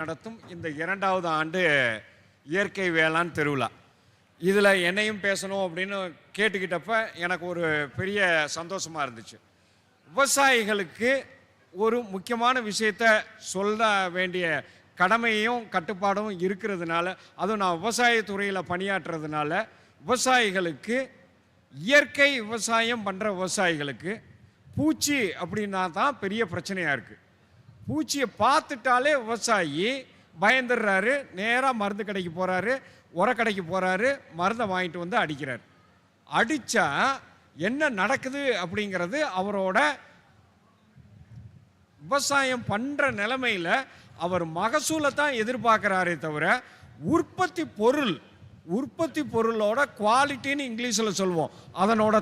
நடத்தும் இந்த 2வது ஆண்டு இயற்கை வேளாண் திருவிழா. இதில் என்னையும் பேசணும் அப்படின்னு கேட்டுக்கிட்டப்ப எனக்கு ஒரு பெரிய சந்தோஷமாக இருந்துச்சு. விவசாயிகளுக்கு ஒரு முக்கியமான விஷயத்தை சொல்ல வேண்டிய கடமையும் கட்டுப்பாடும் இருக்கிறதுனால, அதுவும் நான் விவசாயத்துறையில் பணியாற்றுறதுனால, விவசாயிகளுக்கு இயற்கை விவசாயம் பண்ணுற விவசாயிகளுக்கு பூச்சி அப்படின்னா தான் பெரிய பிரச்சனையாக இருக்குது. பூச்சியை பார்த்துட்டாலே விவசாயி பயந்துடுறாரு, நேராக மருந்து கடைக்கு போகிறாரு, உரக்கடைக்கு போகிறாரு, மருந்தை வாங்கிட்டு வந்து அடிக்கிறார். அடித்தா என்ன நடக்குது அப்படிங்கிறது அவரோட விவசாயம் பண்ணுற நிலைமையில் அவர் மகசூலை தான் எதிர்பார்க்குறாரே தவிர உற்பத்தி பொருளோட குவாலிட்டின்னு இங்கிலீஷில் சொல்லுவோம், அதனோட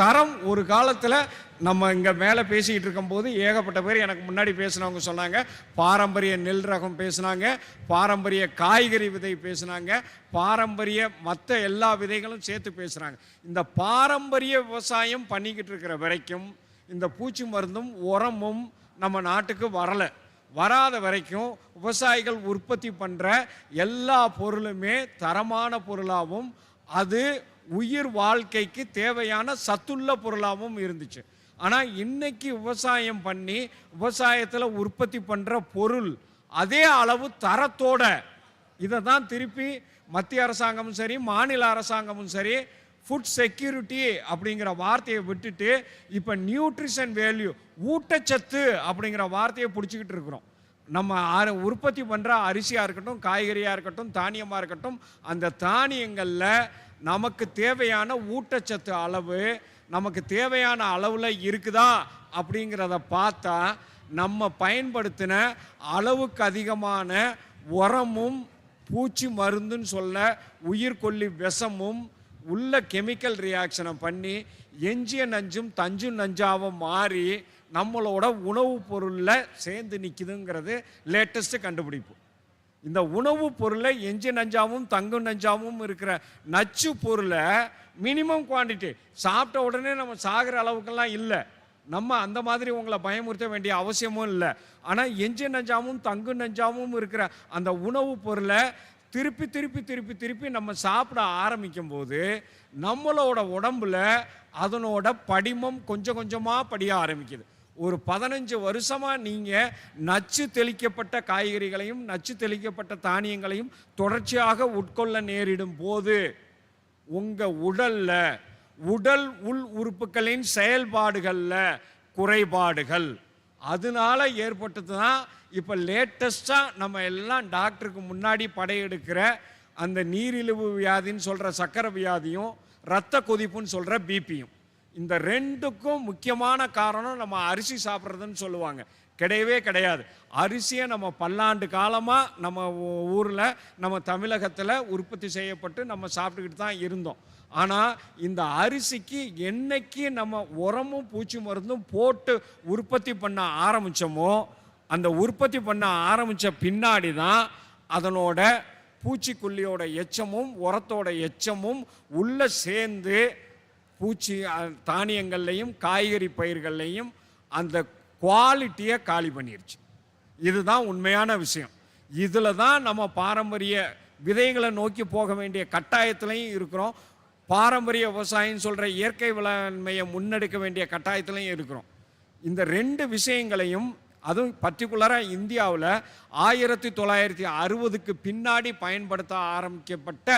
தரம் ஒரு காலத்தில் நம்ம இங்கே மேலே பேசிக்கிட்டு இருக்கும்போது ஏகப்பட்ட பேர் எனக்கு முன்னாடி பேசினவங்க சொன்னாங்க, பாரம்பரிய நெல் ரகம் பேசினாங்க, பாரம்பரிய காய்கறி விதை பேசினாங்க, பாரம்பரிய மற்ற எல்லா விதைகளும் சேர்த்து பேசுகிறாங்க. இந்த பாரம்பரிய விவசாயம் பண்ணிக்கிட்டு இருக்கிற வரைக்கும் இந்த பூச்சி மருந்தும் உரமும் நம்ம நாட்டுக்கு வராத வரைக்கும் விவசாயிகள் உற்பத்தி பண்ணுற எல்லா பொருளுமே தரமான பொருளாகவும் அது உயிர் வாழ்க்கைக்கு தேவையான சத்துள்ள பொருளாகவும் இருந்துச்சு. ஆனால் இன்னைக்கு விவசாயம் பண்ணி விவசாயத்தில் உற்பத்தி பண்ணுற பொருள் அதே அளவு தரத்தோட இதை தான் திருப்பி மத்திய அரசாங்கமும் சரி மாநில அரசாங்கமும் சரி ஃபுட் செக்யூரிட்டி அப்படிங்கிற வார்த்தையை விட்டுட்டு இப்போ நியூட்ரிஷன் வேல்யூ, ஊட்டச்சத்து அப்படிங்கிற வார்த்தையை பிடிச்சிக்கிட்டு இருக்கிறோம். நம்ம உற்பத்தி பண்ணுற அரிசியாக இருக்கட்டும், காய்கறியாக இருக்கட்டும், தானியமாக இருக்கட்டும், அந்த தானியங்களில் நமக்கு தேவையான ஊட்டச்சத்து அளவு நமக்கு தேவையான அளவில் இருக்குதா அப்படிங்கிறத பார்த்தா நம்ம பயன்படுத்தின அளவுக்கு அதிகமான உரமும் பூச்சி மருந்துன்னு சொல்ல உயிர்கொல்லி விஷமும் உள்ள கெமிக்கல் ரியாக்ஷனை பண்ணி எஞ்சிய நஞ்சும் தஞ்சும் நஞ்சாவும் மாறி நம்மளோட உணவுப் பொருளில் சேர்ந்து நிற்குதுங்கிறது லேட்டஸ்ட்டு கண்டுபிடிப்பு. இந்த உணவு பொருளை எஞ்சி நஞ்சாவும் தங்கும் நஞ்சாவும் இருக்கிற நச்சு பொருளை மினிமம் குவான்டிட்டி சாப்பிட்ட உடனே நம்ம சாகிற அளவுக்கெல்லாம் இல்லை, நம்ம அந்த மாதிரி உங்களை பயமுறுத்த வேண்டிய அவசியமும் இல்லை. ஆனால் எஞ்சி நஞ்சாவும் தங்கு நஞ்சாவும் இருக்கிற அந்த உணவு பொருளை திருப்பி திருப்பி திருப்பி திருப்பி நம்ம சாப்பிட ஆரம்பிக்கும் போது நம்மளோட உடம்புல அதனோட படிமம் கொஞ்சம் கொஞ்சமாக படிய ஆரம்பிக்குது. ஒரு 15 வருஷமாக நீங்கள் நச்சு தெளிக்கப்பட்ட காய்கறிகளையும் நச்சு தெளிக்கப்பட்ட தானியங்களையும் தொடர்ச்சியாக உட்கொள்ள நேரிடும் போது உங்கள் உடல் உள் உறுப்புகளின் செயல்பாடுகளில் குறைபாடுகள் அதனால ஏற்பட்டது தான் இப்போ லேட்டஸ்ட்டாக நம்ம எல்லாம் டாக்டருக்கு முன்னாடி படையெடுக்கிற அந்த நீரிழிவு வியாதின்னு சொல்கிற சக்கரை வியாதியும் இரத்த கொதிப்புன்னு சொல்கிற பிபியும். இந்த ரெண்டுக்கும் முக்கியமான காரணம் நம்ம அரிசி சாப்பிட்றதுன்னு சொல்லுவாங்க. கிடையவே கிடையாது. அரிசியை நம்ம பல்லாண்டு காலமாக நம்ம ஊரில் நம்ம தமிழகத்தில் உற்பத்தி செய்யப்பட்டு நம்ம சாப்பிட்டுக்கிட்டு தான் இருந்தோம். ஆனால் இந்த அரிசிக்கு என்னைக்கு நம்ம உரமும் பூச்சி மருந்தும் போட்டு உற்பத்தி பண்ண ஆரம்பித்தோமோ அந்த உற்பத்தி பண்ண ஆரம்பித்த பின்னாடி தான் அதனோட பூச்சிக்கொல்லியோட எச்சமும் உரத்தோட எச்சமும் உள்ளே சேர்ந்து பூச்சி தானியங்கள்லையும் காய்கறி பயிர்கள்லையும் அந்த குவாலிட்டியை காலி பண்ணிருச்சு. இதுதான் உண்மையான விஷயம். இதில் தான் நம்ம பாரம்பரிய விதைகளை நோக்கி போக வேண்டிய கட்டாயத்திலையும் இருக்கிறோம். பாரம்பரிய விவசாயம் சொல்கிற இயற்கை வேளாண்மையை முன்னெடுக்க வேண்டிய கட்டாயத்திலையும் இருக்கிறோம். இந்த 2 விஷயங்களையும் அதுவும் பர்டிகுலராக இந்தியாவில் 1960க்கு பின்னாடி பயன்படுத்த ஆரம்பிக்கப்பட்ட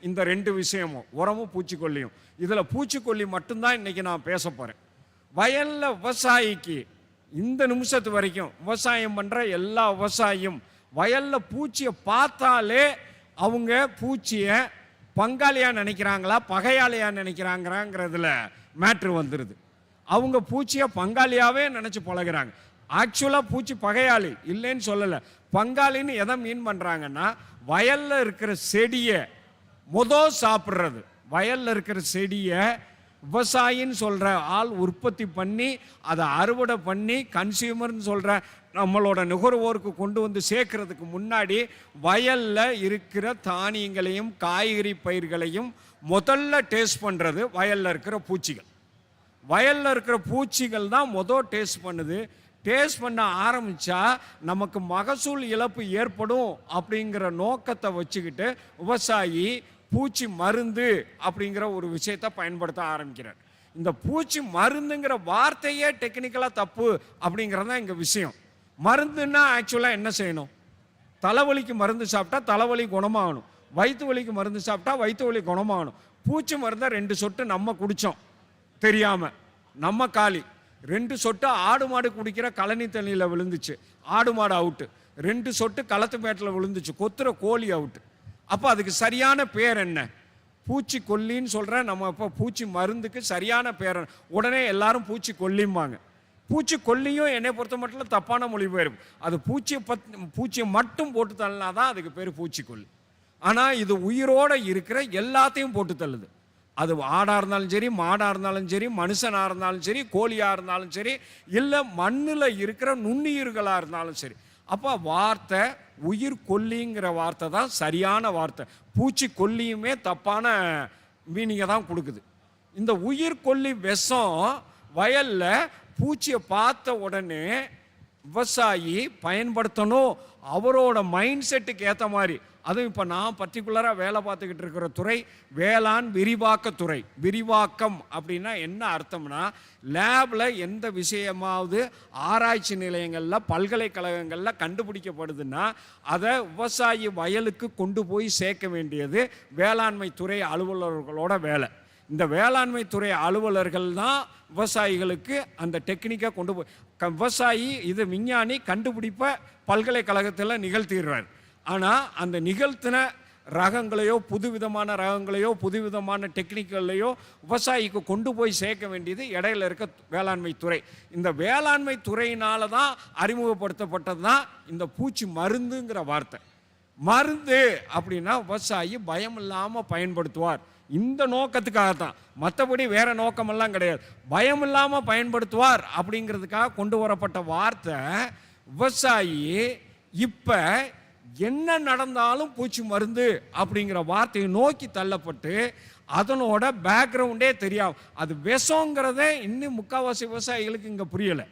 இந்த 2 விஷயமும் உரமும் பூச்சிக்கொல்லியும். இதில் பூச்சிக்கொல்லி மட்டும்தான் இன்றைக்கி நான் பேச போகிறேன். வயலில் விவசாயிக்கு இந்த நிமிஷத்து வரைக்கும் விவசாயம் பண்ணுற எல்லா விவசாயியும் வயலில் பூச்சியை பார்த்தாலே அவங்க பூச்சியை பங்காளியாக நினைக்கிறாங்களா பகையாளியாக நினைக்கிறாங்கிறதுல மேட்ரு வந்துடுது. அவங்க பூச்சியை பங்காளியாகவே நினச்சி பழகிறாங்க. ஆக்சுவலாக பூச்சி பகையாளி இல்லைன்னு சொல்லலை, பங்காளின்னு எதை மீன் பண்ணுறாங்கன்னா வயலில் இருக்கிற செடியை சாப்பிட்றது. வயலில் இருக்கிற செடியை விவசாயின்னு சொல்கிற ஆள் உற்பத்தி பண்ணி அதை அறுவடை பண்ணி கன்சியூமர்னு சொல்கிற நம்மளோட நுகர்வோருக்கு கொண்டு வந்து சேர்க்கறதுக்கு முன்னாடி வயலில் இருக்கிற தானியங்களையும் காய்கறி பயிர்களையும் முதல்ல டேஸ்ட் பண்ணுறது வயலில் இருக்கிற பூச்சிகள். வயலில் இருக்கிற பூச்சிகள் தான் டேஸ்ட் பண்ணுது. டேஸ்ட் பண்ண ஆரம்பித்தா நமக்கு மகசூல் இழப்பு ஏற்படும் அப்படிங்கிற நோக்கத்தை வச்சுக்கிட்டு விவசாயி பூச்சி மருந்து அப்படிங்கிற ஒரு விஷயத்தை பயன்படுத்த ஆரம்பிக்கிறார். இந்த பூச்சி மருந்துங்கிற வார்த்தையே டெக்னிக்கலாக தப்பு அப்படிங்கிறது தான் இங்கே விஷயம். மருந்துன்னா ஆக்சுவலாக என்ன செய்யணும்? தலைவலிக்கு மருந்து சாப்பிட்டா தலைவலி குணமாகணும், வயிற்று வலிக்கு மருந்து சாப்பிட்டா வயிற்று வலி குணமாகணும். பூச்சி மருந்தை 2 சொட்டு நம்ம குடித்தோம் தெரியாமல், நம்ம காலி. 2 சொட்டு ஆடு மாடு குடிக்கிற கழனி தண்ணியில் விழுந்துச்சு, ஆடு மாடு அவுட்டு. 2 சொட்டு களத்து மேட்டில் விழுந்துச்சு, கொத்துற கோழி அவுட்டு. அப்போ அதுக்கு சரியான பேர் என்ன? பூச்சி கொல்லின்னு சொல்கிற நம்ம. இப்போ பூச்சி மருந்துக்கு சரியான பேர் உடனே எல்லாரும் பூச்சி கொல்லிம்பாங்க. பூச்சி கொல்லியும் என்னை பொறுத்த மட்டும் தப்பான மொழிபெயர்ப்பு. அது பூச்சியை மட்டும் போட்டு தள்ளினா தான் அதுக்கு பேர் பூச்சிக்கொல்லி. ஆனால் இது உயிரோடு இருக்கிற எல்லாத்தையும் போட்டு தள்ளுது. அது ஆடாக இருந்தாலும் சரி, மாடாக இருந்தாலும் சரி, மனுஷனாக இருந்தாலும் சரி, கோழியாக இருந்தாலும் சரி, இல்லை மண்ணில் இருக்கிற நுண்ணுயிர்களாக இருந்தாலும் சரி. அப்போ வார்த்தை உயிர் கொல்லிங்கிற வார்த்தை தான் சரியான வார்த்தை. பூச்சி கொல்லியுமே தப்பான மீனிங்கை தான் கொடுக்குது. இந்த உயிர் கொல்லி விஷம் வயலில் பூச்சியை பார்த்த உடனே விவசாயி பயன்படுத்தணும். அவரோட மைண்ட் செட்டுக்கு ஏற்ற மாதிரி. அதுவும் இப்போ நான் பர்டிகுலராக வேலை பார்த்துக்கிட்டு இருக்கிற துறை வேளாண் விரிவாக்கத்துறை. விரிவாக்கம் அப்படின்னா என்ன அர்த்தம்னா, லேபில் எந்த விஷயமாவது ஆராய்ச்சி நிலையங்களில் பல்கலைக்கழகங்களில் கண்டுபிடிக்கப்படுதுன்னா அதை விவசாயி வயலுக்கு கொண்டு போய் சேர்க்க வேண்டியது வேளாண்மை துறை அலுவலர்களோட வேலை. இந்த வேளாண்மை துறை அலுவலர்கள் தான் விவசாயிகளுக்கு அந்த டெக்னிக்கை கொண்டு போய் விவசாயி இது விஞ்ஞானி கண்டுபிடிப்பை பல்கலைக்கழகத்தில் நிகழ்த்திடுறார். ஆனால் அந்த நிகழ்த்தின ரகங்களையோ புதுவிதமான ரகங்களையோ புதுவிதமான டெக்னிக்கல்லையோ விவசாயிக்கு கொண்டு போய் சேர்க்க வேண்டியது இடையில இருக்க வேளாண்மை துறை. இந்த வேளாண்மை துறையினால தான் அறிமுகப்படுத்தப்பட்டது தான் இந்த பூச்சி மருந்துங்கிற வார்த்தை. மருந்து அப்படின்னா விவசாயி பயம் இல்லாமல் பயன்படுத்துவார். இந்த நோக்கத்துக்காகத்தான், மற்றபடி வேற நோக்கமெல்லாம் கிடையாது. பயம் இல்லாமல் பயன்படுத்துவார் அப்படிங்கிறதுக்காக கொண்டு வரப்பட்ட வார்த்தை. விவசாயி இப்போ என்ன நடந்தாலும் பூச்சி மருந்து அப்படிங்கிற வார்த்தையை நோக்கி தள்ளப்பட்டு அதனோட பேக்ரவுண்டே தெரியாது. அது விஷங்கிறதே இன்னும் முக்கால்வாசி விவசாயிகளுக்கு இங்கே புரியலை.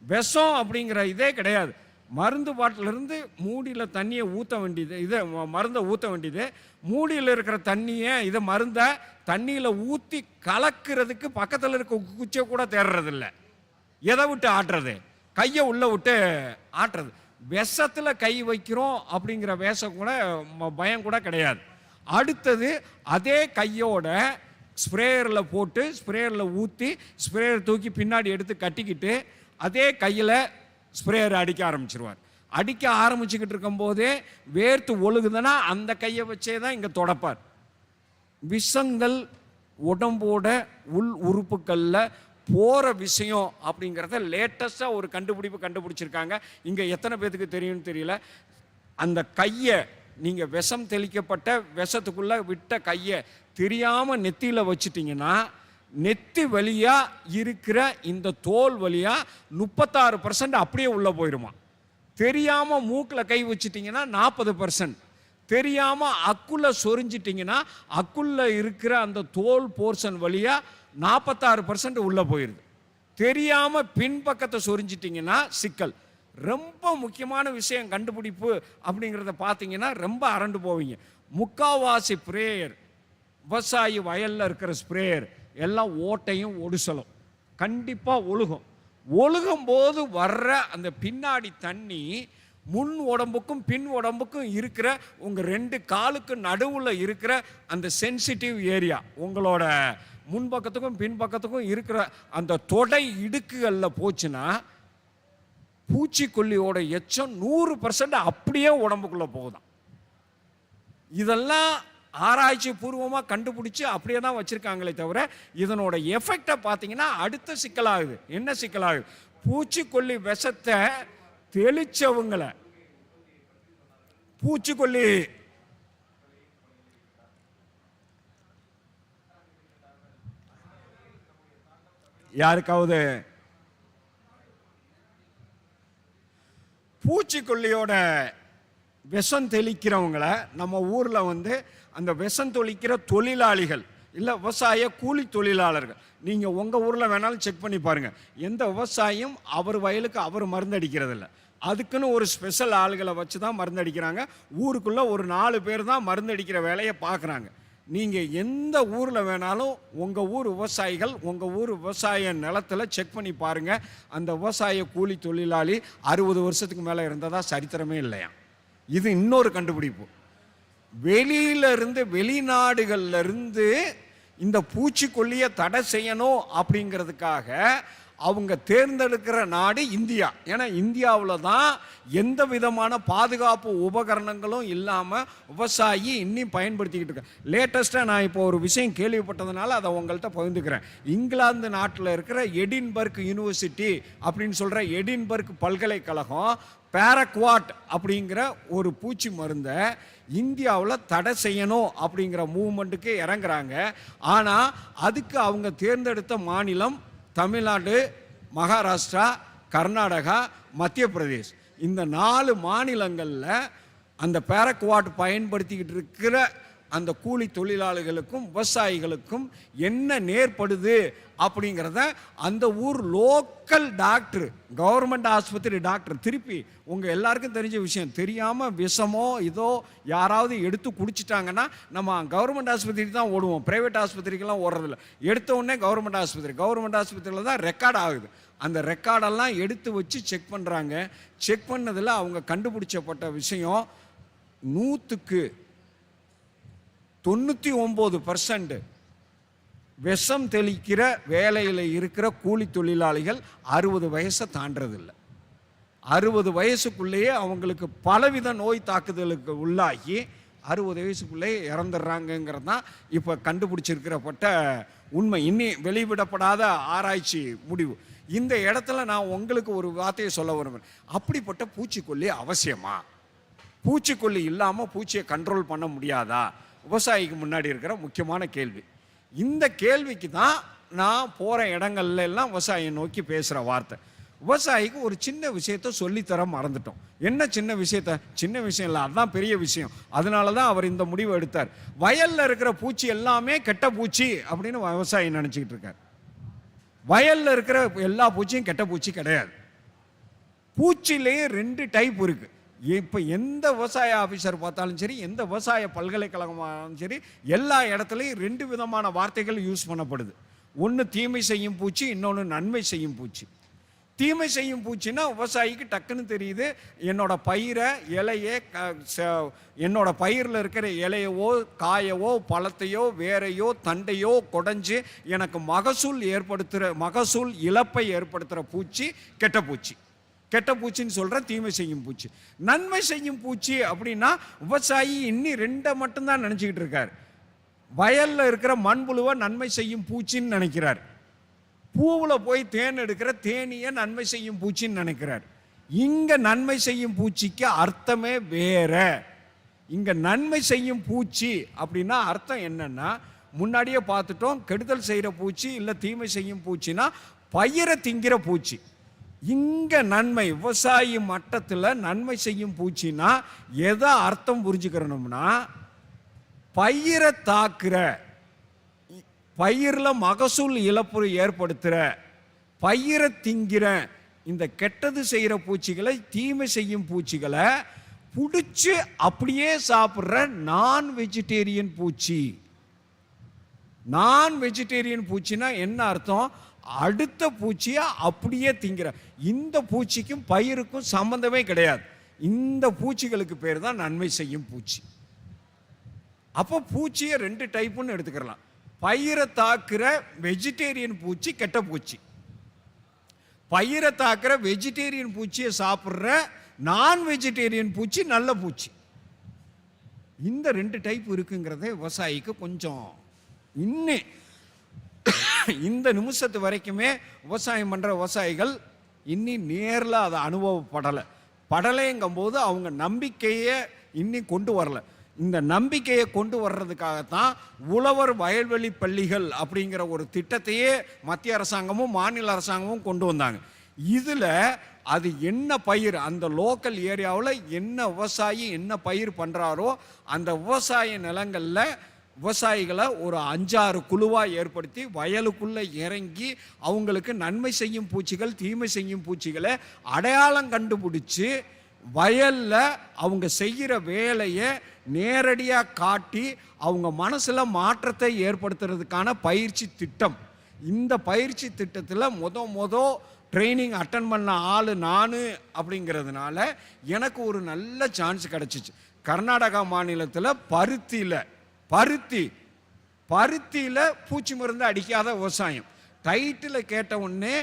விஷம் அப்படிங்கிற இதே கிடையாது. மருந்து பாட்டிலிருந்து மூடியில் தண்ணியை ஊற்ற வேண்டியது, இதை மருந்தை ஊற்ற வேண்டியது. மூடியில் இருக்கிற தண்ணியை இதை மருந்தை தண்ணியில் ஊற்றி கலக்கிறதுக்கு பக்கத்தில் இருக்க குச்சியை கூட தேடுறதில்ல. எதை விட்டு ஆட்டுறது? கையை உள்ளே விட்டு ஆட்டுறது. விஷத்தில் கை வைக்கிறோம் அப்படிங்கிற வேஷம் கூட பயம் கூட கிடையாது. அடுத்தது அதே கையோட ஸ்ப்ரேயரில் போட்டு ஸ்ப்ரேயரில் ஊற்றி ஸ்ப்ரேயர் தூக்கி பின்னாடி எடுத்து கட்டிக்கிட்டு அதே கையில் ஸ்ப்ரேயர் அடிக்க ஆரம்பிச்சிருவார். அடிக்க ஆரம்பிச்சுக்கிட்டு இருக்கும்போதே வேர்த்து ஒழுகுதுன்னா அந்த கையை வச்சே தான் இங்கே தொடப்பார். விஷங்கள் உடம்போட உள் உறுப்புகளில் போகிற விஷயம் அப்படிங்கிறத லேட்டஸ்டாக ஒரு கண்டுபிடிச்சிருக்காங்க. இங்கே எத்தனை பேத்துக்கு தெரியும்னு தெரியல. அந்த கையை நீங்கள் விஷம் தெளிக்கப்பட்ட விஷத்துக்குள்ளே விட்ட கையை தெரியாமல் நெத்தியில் வச்சுட்டிங்கன்னா நெத்தி வழியாக இருக்கிற இந்த தோல் வழியாக 36% அப்படியே உள்ளே போயிடுமா. தெரியாமல் மூக்கில் கை வச்சுட்டிங்கன்னா 40%, தெரியாமல் அக்குள்ள சொரிஞ்சிட்டிங்கன்னா அக்குள்ள இருக்கிற அந்த தோல் போர்ஷன் வழியாக 46% உள்ளே போயிடுது. தெரியாமல் பின்பக்கத்தை சொரிஞ்சிட்டிங்கன்னா சிக்கல். ரொம்ப முக்கியமான விஷயம் கண்டுபிடிப்பு அப்படிங்கிறத பார்த்தீங்கன்னா ரொம்ப அரண்டு போவீங்க. முக்காவாசி ஸ்ப்ரேயர் விவசாயி வயலில் இருக்கிற ஸ்ப்ரேயர் எல்லாம் ஓட்டையும் ஒடுசலும் கண்டிப்பாக ஒழுகும் போது வர்ற அந்த பின்னாடி தண்ணி முன் உடம்புக்கும் பின் உடம்புக்கும் இருக்கிற உங்கள் 2 காலுக்கு நடுவில் இருக்கிற அந்த சென்சிட்டிவ் ஏரியா, உங்களோட முன்பக்கத்துக்கும் பின்பக்கத்துக்கும் இருக்கிற அந்த தொடை இடுக்குகளில் போச்சுன்னா பூச்சிக்கொல்லியோட எச்சம் 100% அப்படியே உடம்புக்குள்ளே போகுதான். இதெல்லாம் ஆராய்ச்சி பூர்வமாக கண்டுபிடிச்சி அப்படியே தான் வச்சுருக்காங்களே தவிர இதனோட எஃபெக்டை பார்த்தீங்கன்னா அடுத்த சிக்கலாகுது. என்ன சிக்கலாகுது? பூச்சிக்கொல்லி விஷத்தை தெளிச்சவங்களை பூச்சிக்கொல்லி யாருக்காவது பூச்சிக்கொல்லியோட விஷம் தெளிக்கிறவங்களை நம்ம ஊரில் அந்த விஷம் தெளிக்கிற தொழிலாளிகள் இல்லை விவசாய கூலி தொழிலாளர்கள். நீங்கள் உங்கள் ஊரில் வேணாலும் செக் பண்ணி பாருங்கள். எந்த விவசாயியும் அவர் வயலுக்கு அவர் மருந்து அடிக்கிறதில்ல. அதுக்குன்னு ஒரு ஸ்பெஷல் ஆளுகளை வச்சு தான் மருந்து அடிக்கிறாங்க. ஊருக்குள்ளே ஒரு 4 பேர் தான் மருந்து அடிக்கிற வேலையை பார்க்குறாங்க. நீங்கள் எந்த ஊரில் வேணாலும் உங்கள் ஊர் விவசாயிகள் உங்கள் ஊர் விவசாய நிலத்தில் செக் பண்ணி பாருங்கள். அந்த விவசாய கூலி தொழிலாளி 60 வருஷத்துக்கு மேலே இருந்ததா சரித்திரமே இல்லையா. இது இன்னொரு கண்டுபிடிப்பு. வெளியிலிருந்து வெளிநாடுகள்லேருந்து இந்த பூச்சிக்கொல்லியை தடை செய்யணும் அப்படிங்கிறதுக்காக அவங்க தேர்ந்தெடுக்கிற நாடு இந்தியா. ஏன்னா இந்தியாவில் தான் எந்த விதமான பாதுகாப்பு உபகரணங்களும் இல்லாமல் விவசாயி இன்னும் பயன்படுத்திக்கிட்டு இருக்க. லேட்டஸ்ட்டாக நான் இப்போ ஒரு விஷயம் கேள்விப்பட்டதுனால அதை உங்கள்கிட்ட பகிர்ந்துக்கிறேன். இங்கிலாந்து நாட்டில் இருக்கிற எடின்பர்க் யூனிவர்சிட்டி அப்படின்னு சொல்கிற எடின்பர்க் பல்கலைக்கழகம் பேரக்வாட் அப்படிங்கிற ஒரு பூச்சி மருந்தை இந்தியாவில் தடை செய்யணும் அப்படிங்கிற மூவ்மெண்ட்டுக்கு இறங்குறாங்க. ஆனால் அதுக்கு அவங்க தேர்ந்தெடுத்த மாநிலம் தமிழ்நாடு, மகாராஷ்டிரா, கர்நாடகா, மத்திய பிரதேஷ். இந்த 4 மாநிலங்களில் அந்த பேரக்வாட் பயன்படுத்திக்கிட்டு இருக்கிற அந்த கூலி தொழிலாளிகளுக்கும் விவசாயிகளுக்கும் என்ன நேர்படுது அப்படிங்கிறத அந்த ஊர் லோக்கல் டாக்டர், கவர்மெண்ட் ஆஸ்பத்திரி டாக்டர், திருப்பி உங்கள் எல்லாருக்கும் தெரிஞ்ச விஷயம், தெரியாமல் விஷமோ இதோ யாராவது எடுத்து குடிச்சிட்டாங்கன்னா நம்ம கவர்மெண்ட் ஆஸ்பத்திரிக்கு தான் ஓடுவோம், ப்ரைவேட் ஆஸ்பத்திரிக்கெல்லாம் ஓடுறதில்ல. எடுத்த உடனே கவர்மெண்ட் ஆஸ்பத்திரியில் தான் ரெக்கார்ட் ஆகுது. அந்த ரெக்கார்டெல்லாம் எடுத்து வச்சு செக் பண்ணுறாங்க. செக் பண்ணதில் அவங்க கண்டுபிடிச்சப்பட்ட விஷயம் 100க்கு 99% விஷம் தெளிக்கிற வேலையில் இருக்கிற கூலி தொழிலாளிகள் 60 வயசை தாண்டதில்லை. 60 வயசுக்குள்ளேயே அவங்களுக்கு பலவித நோய் தாக்குதலுக்கு உள்ளாகி 60 வயசுக்குள்ளேயே இறந்துடுறாங்கங்கிறது தான் இப்போ கண்டுபிடிச்சிருக்கிறப்பட்ட உண்மை. இன்னி வெளிவிடப்படாத ஆராய்ச்சி முடிவு. இந்த இடத்துல நான் உங்களுக்கு ஒரு வார்த்தையை சொல்ல வருவேன். அப்படிப்பட்ட பூச்சிக்கொல்லி அவசியமா? பூச்சிக்கொல்லி இல்லாமல் பூச்சியை கண்ட்ரோல் பண்ண முடியாதா? விவசாயிக்கு முன்னாடி இருக்கிற முக்கியமான கேள்வி. இந்த கேள்விக்கு தான் நான் போகிற இடங்கள்ல எல்லாம் விவசாயியை நோக்கி பேசுகிற வார்த்தை. விவசாயிக்கு ஒரு சின்ன விஷயத்த சொல்லித்தர மறந்துட்டோம். என்ன சின்ன விஷயத்த? சின்ன விஷயம் இல்லை, அதுதான் பெரிய விஷயம். அதனால தான் அவர் இந்த முடிவை எடுத்தார். வயலில் இருக்கிற பூச்சி எல்லாமே கெட்ட பூச்சி அப்படின்னு விவசாயி நினச்சிக்கிட்டு இருக்கார். வயலில் இருக்கிற எல்லா பூச்சியும் கெட்ட பூச்சி கிடையாது. பூச்சிலேயே 2 டைப் இருக்குது. இப்போ எந்த விவசாய ஆஃபீஸர் பார்த்தாலும் சரி, எந்த விவசாய பல்கலைக்கழகமானாலும் சரி, எல்லா இடத்துலையும் 2 விதமான வார்த்தைகள் யூஸ் பண்ணப்படுது. ஒன்று தீமை செய்யும் பூச்சி, இன்னொன்று நன்மை செய்யும் பூச்சி. தீமை செய்யும் பூச்சின்னா விவசாயிக்கு டக்குன்னு தெரியுது, என்னோட பயிரை இலையே என்னோட பயிரில் இருக்கிற இலையவோ காயவோ பழத்தையோ வேரையோ தண்டையோ குடஞ்சி எனக்கு மகசூல் இழப்பை ஏற்படுத்துகிற பூச்சி கெட்ட பூச்சி. கெட்ட பூச்சின்னு சொல்கிற தீமை செய்யும் பூச்சி. நன்மை செய்யும் பூச்சி அப்படின்னா விவசாயி இன்னி 2 மட்டும்தான் நினச்சிக்கிட்டு இருக்கார். வயலில் இருக்கிற மண்புழுவை நன்மை செய்யும் பூச்சின்னு நினைக்கிறார். பூவில் போய் தேன் எடுக்கிற தேனியை நன்மை செய்யும் பூச்சின்னு நினைக்கிறார். இங்கே நன்மை செய்யும் பூச்சிக்கு அர்த்தமே வேற. இங்கே நன்மை செய்யும் பூச்சி அப்படின்னா அர்த்தம் என்னன்னா, முன்னாடியே பார்த்துட்டோம், கெடுதல் செய்கிற பூச்சி இல்லை தீமை செய்யும் பூச்சின்னா பயிரை திங்கிற பூச்சி. இங்கே நன்மை விவசாயி மட்டத்தில் நன்மை செய்யும் பூச்சின்னா எதை அர்த்தம் புரிஞ்சுக்கிறோம்னா, பயிரை தாக்குற, பயிரில் மகசூல் இழப்பு ஏற்படுத்துகிற, பயிரை திங்கிற இந்த கெட்டது செய்கிற பூச்சிகளை, தீமை செய்யும் பூச்சிகளை பிடிச்சி அப்படியே சாப்பிட்ற நான் வெஜிடேரியன் பூச்சி. நான் வெஜிடேரியன் பூச்சின்னா என்ன அர்த்தம்? அடுத்த பூச்சியை அப்படியே திங்கிற. இந்த பூச்சிக்கும் பயிருக்கும் சம்பந்தமே கிடையாது. இந்த பூச்சிகளுக்கு பேர் தான் நன்மை செய்யும் பூச்சி. அப்போ பூச்சியை 2 டைப்புன்னு எடுத்துக்கலாம். பயிரை தாக்குற வெஜிடேரியன் பூச்சி கெட்ட பூச்சி, பயிரை தாக்குற வெஜிடேரியன் பூச்சியை சாப்பிட்ற நான் வெஜிடேரியன் பூச்சி நல்ல பூச்சி. இந்த 2 டைப் இருக்குங்கிறதே விவசாயிக்கு கொஞ்சம் இன்னும் இந்த நிமிஷத்து வரைக்குமே விவசாயம் பண்ணுற விவசாயிகள் இன்னி நேரில் அதை படலைங்கும் போது அவங்க நம்பிக்கையை இன்னி கொண்டு வரல. இந்த நம்பிக்கையை கொண்டு வர்றதுக்காகத்தான் உழவர் வயல்வெளி பள்ளிகள் அப்படிங்கிற ஒரு திட்டத்தையே மத்திய அரசாங்கமும் மாநில அரசாங்கமும் கொண்டு வந்தாங்க. இதில் அது என்ன பயிர், அந்த லோக்கல் ஏரியாவில் என்ன விவசாயி என்ன பயிர் பண்ணுறாரோ அந்த விவசாய நிலங்களில் விவசாயிகளை ஒரு 5-6 குழுவாக ஏற்படுத்தி வயலுக்குள்ளே இறங்கி அவங்களுக்கு நன்மை செய்யும் பூச்சிகள் தீமை செய்யும் பூச்சிகளை அடையாளம் கண்டுபிடிச்சி வயலில் அவங்க செய்கிற வேலையை நேரடியாக காட்டி அவங்க மனசில் மாற்றத்தை ஏற்படுத்துறதுக்கான பயிற்சி திட்டம். இந்த பயிற்சி திட்டத்தில் ட்ரைனிங் அட்டன் பண்ண ஆள் நான் அப்படிங்கிறதுனால எனக்கு ஒரு நல்ல சான்ஸ் கிடச்சிச்சு. கர்நாடகா மாநிலத்தில் பருத்தியில் பூச்சி மருந்து அடிக்காத விவசாயம். டைட்டில் கேட்ட உடனே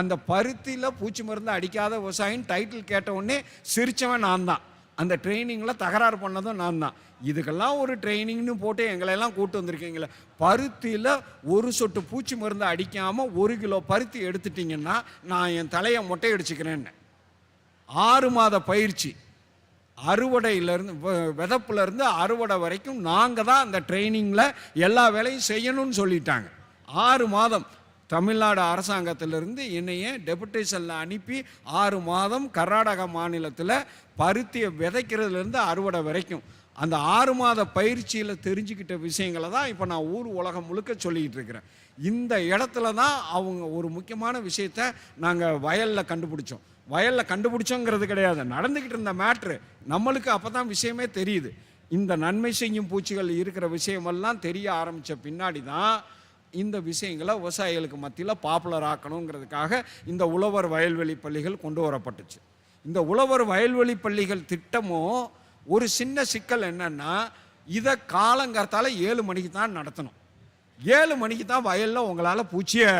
அந்த பருத்தியில் பூச்சி மருந்து அடிக்காத விவசாயம் டைட்டில் கேட்ட உடனே சிரித்தவன் நான் தான். அந்த ட்ரைனிங்கில் தகராறு பண்ணதும் நான் தான். இதுக்கெல்லாம் ஒரு ட்ரைனிங்னு போட்டு எங்களெல்லாம் கூட்டு வந்திருக்கீங்களே. பருத்தியில் ஒரு சொட்டு பூச்சி மருந்து அடிக்காமல் 1 கிலோ பருத்தி எடுத்துட்டிங்கன்னா நான் என் தலையை மொட்டை அடிச்சுக்கிறேன்னு. 6 மாத பயிற்சி, அறுவடையிலேருந்து விதப்புலேருந்து அறுவடை வரைக்கும் நாங்கள் தான் அந்த ட்ரைனிங்கில் எல்லா வேலையும் செய்யணும்னு சொல்லிட்டாங்க. 6 மாதம் தமிழ்நாடு அரசாங்கத்திலிருந்து என்னைய டெபுடேஷனில் அனுப்பி 6 மாதம் கர்நாடகா மாநிலத்தில் பருத்தியை விதைக்கிறதுலேருந்து அறுவடை வரைக்கும் அந்த 6 மாத பயிற்சியில் தெரிஞ்சுக்கிட்ட விஷயங்களை தான் இப்போ நான் ஊர் உலகம் முழுக்க சொல்லிக்கிட்டு இருக்கிறேன். இந்த இடத்துல தான் அவங்க ஒரு முக்கியமான விஷயத்தை நாங்கள் வயலில் கண்டுபிடிச்சோங்கிறது கிடையாது, நடந்துக்கிட்டு இருந்த மேட்ரு நம்மளுக்கு அப்போ தான் விஷயமே தெரியுது. இந்த நன்மை செய்யும் பூச்சிகள் இருக்கிற விஷயமெல்லாம் தெரிய ஆரம்பித்த பின்னாடி தான் இந்த விஷயங்களை விவசாயிகளுக்கு மத்தியில் பாப்புலர் ஆக்கணுங்கிறதுக்காக இந்த உழவர் வயல்வெளி பள்ளிகள் கொண்டு வரப்பட்டுச்சு. இந்த உழவர் வயல்வெளி பள்ளிகள் திட்டமும் ஒரு சின்ன சிக்கல் என்னன்னா, இதை காலங்காத்தால 7 மணிக்கு தான் நடத்தணும். 7 மணிக்கு தான் வயலில் உங்களால் பூச்சியை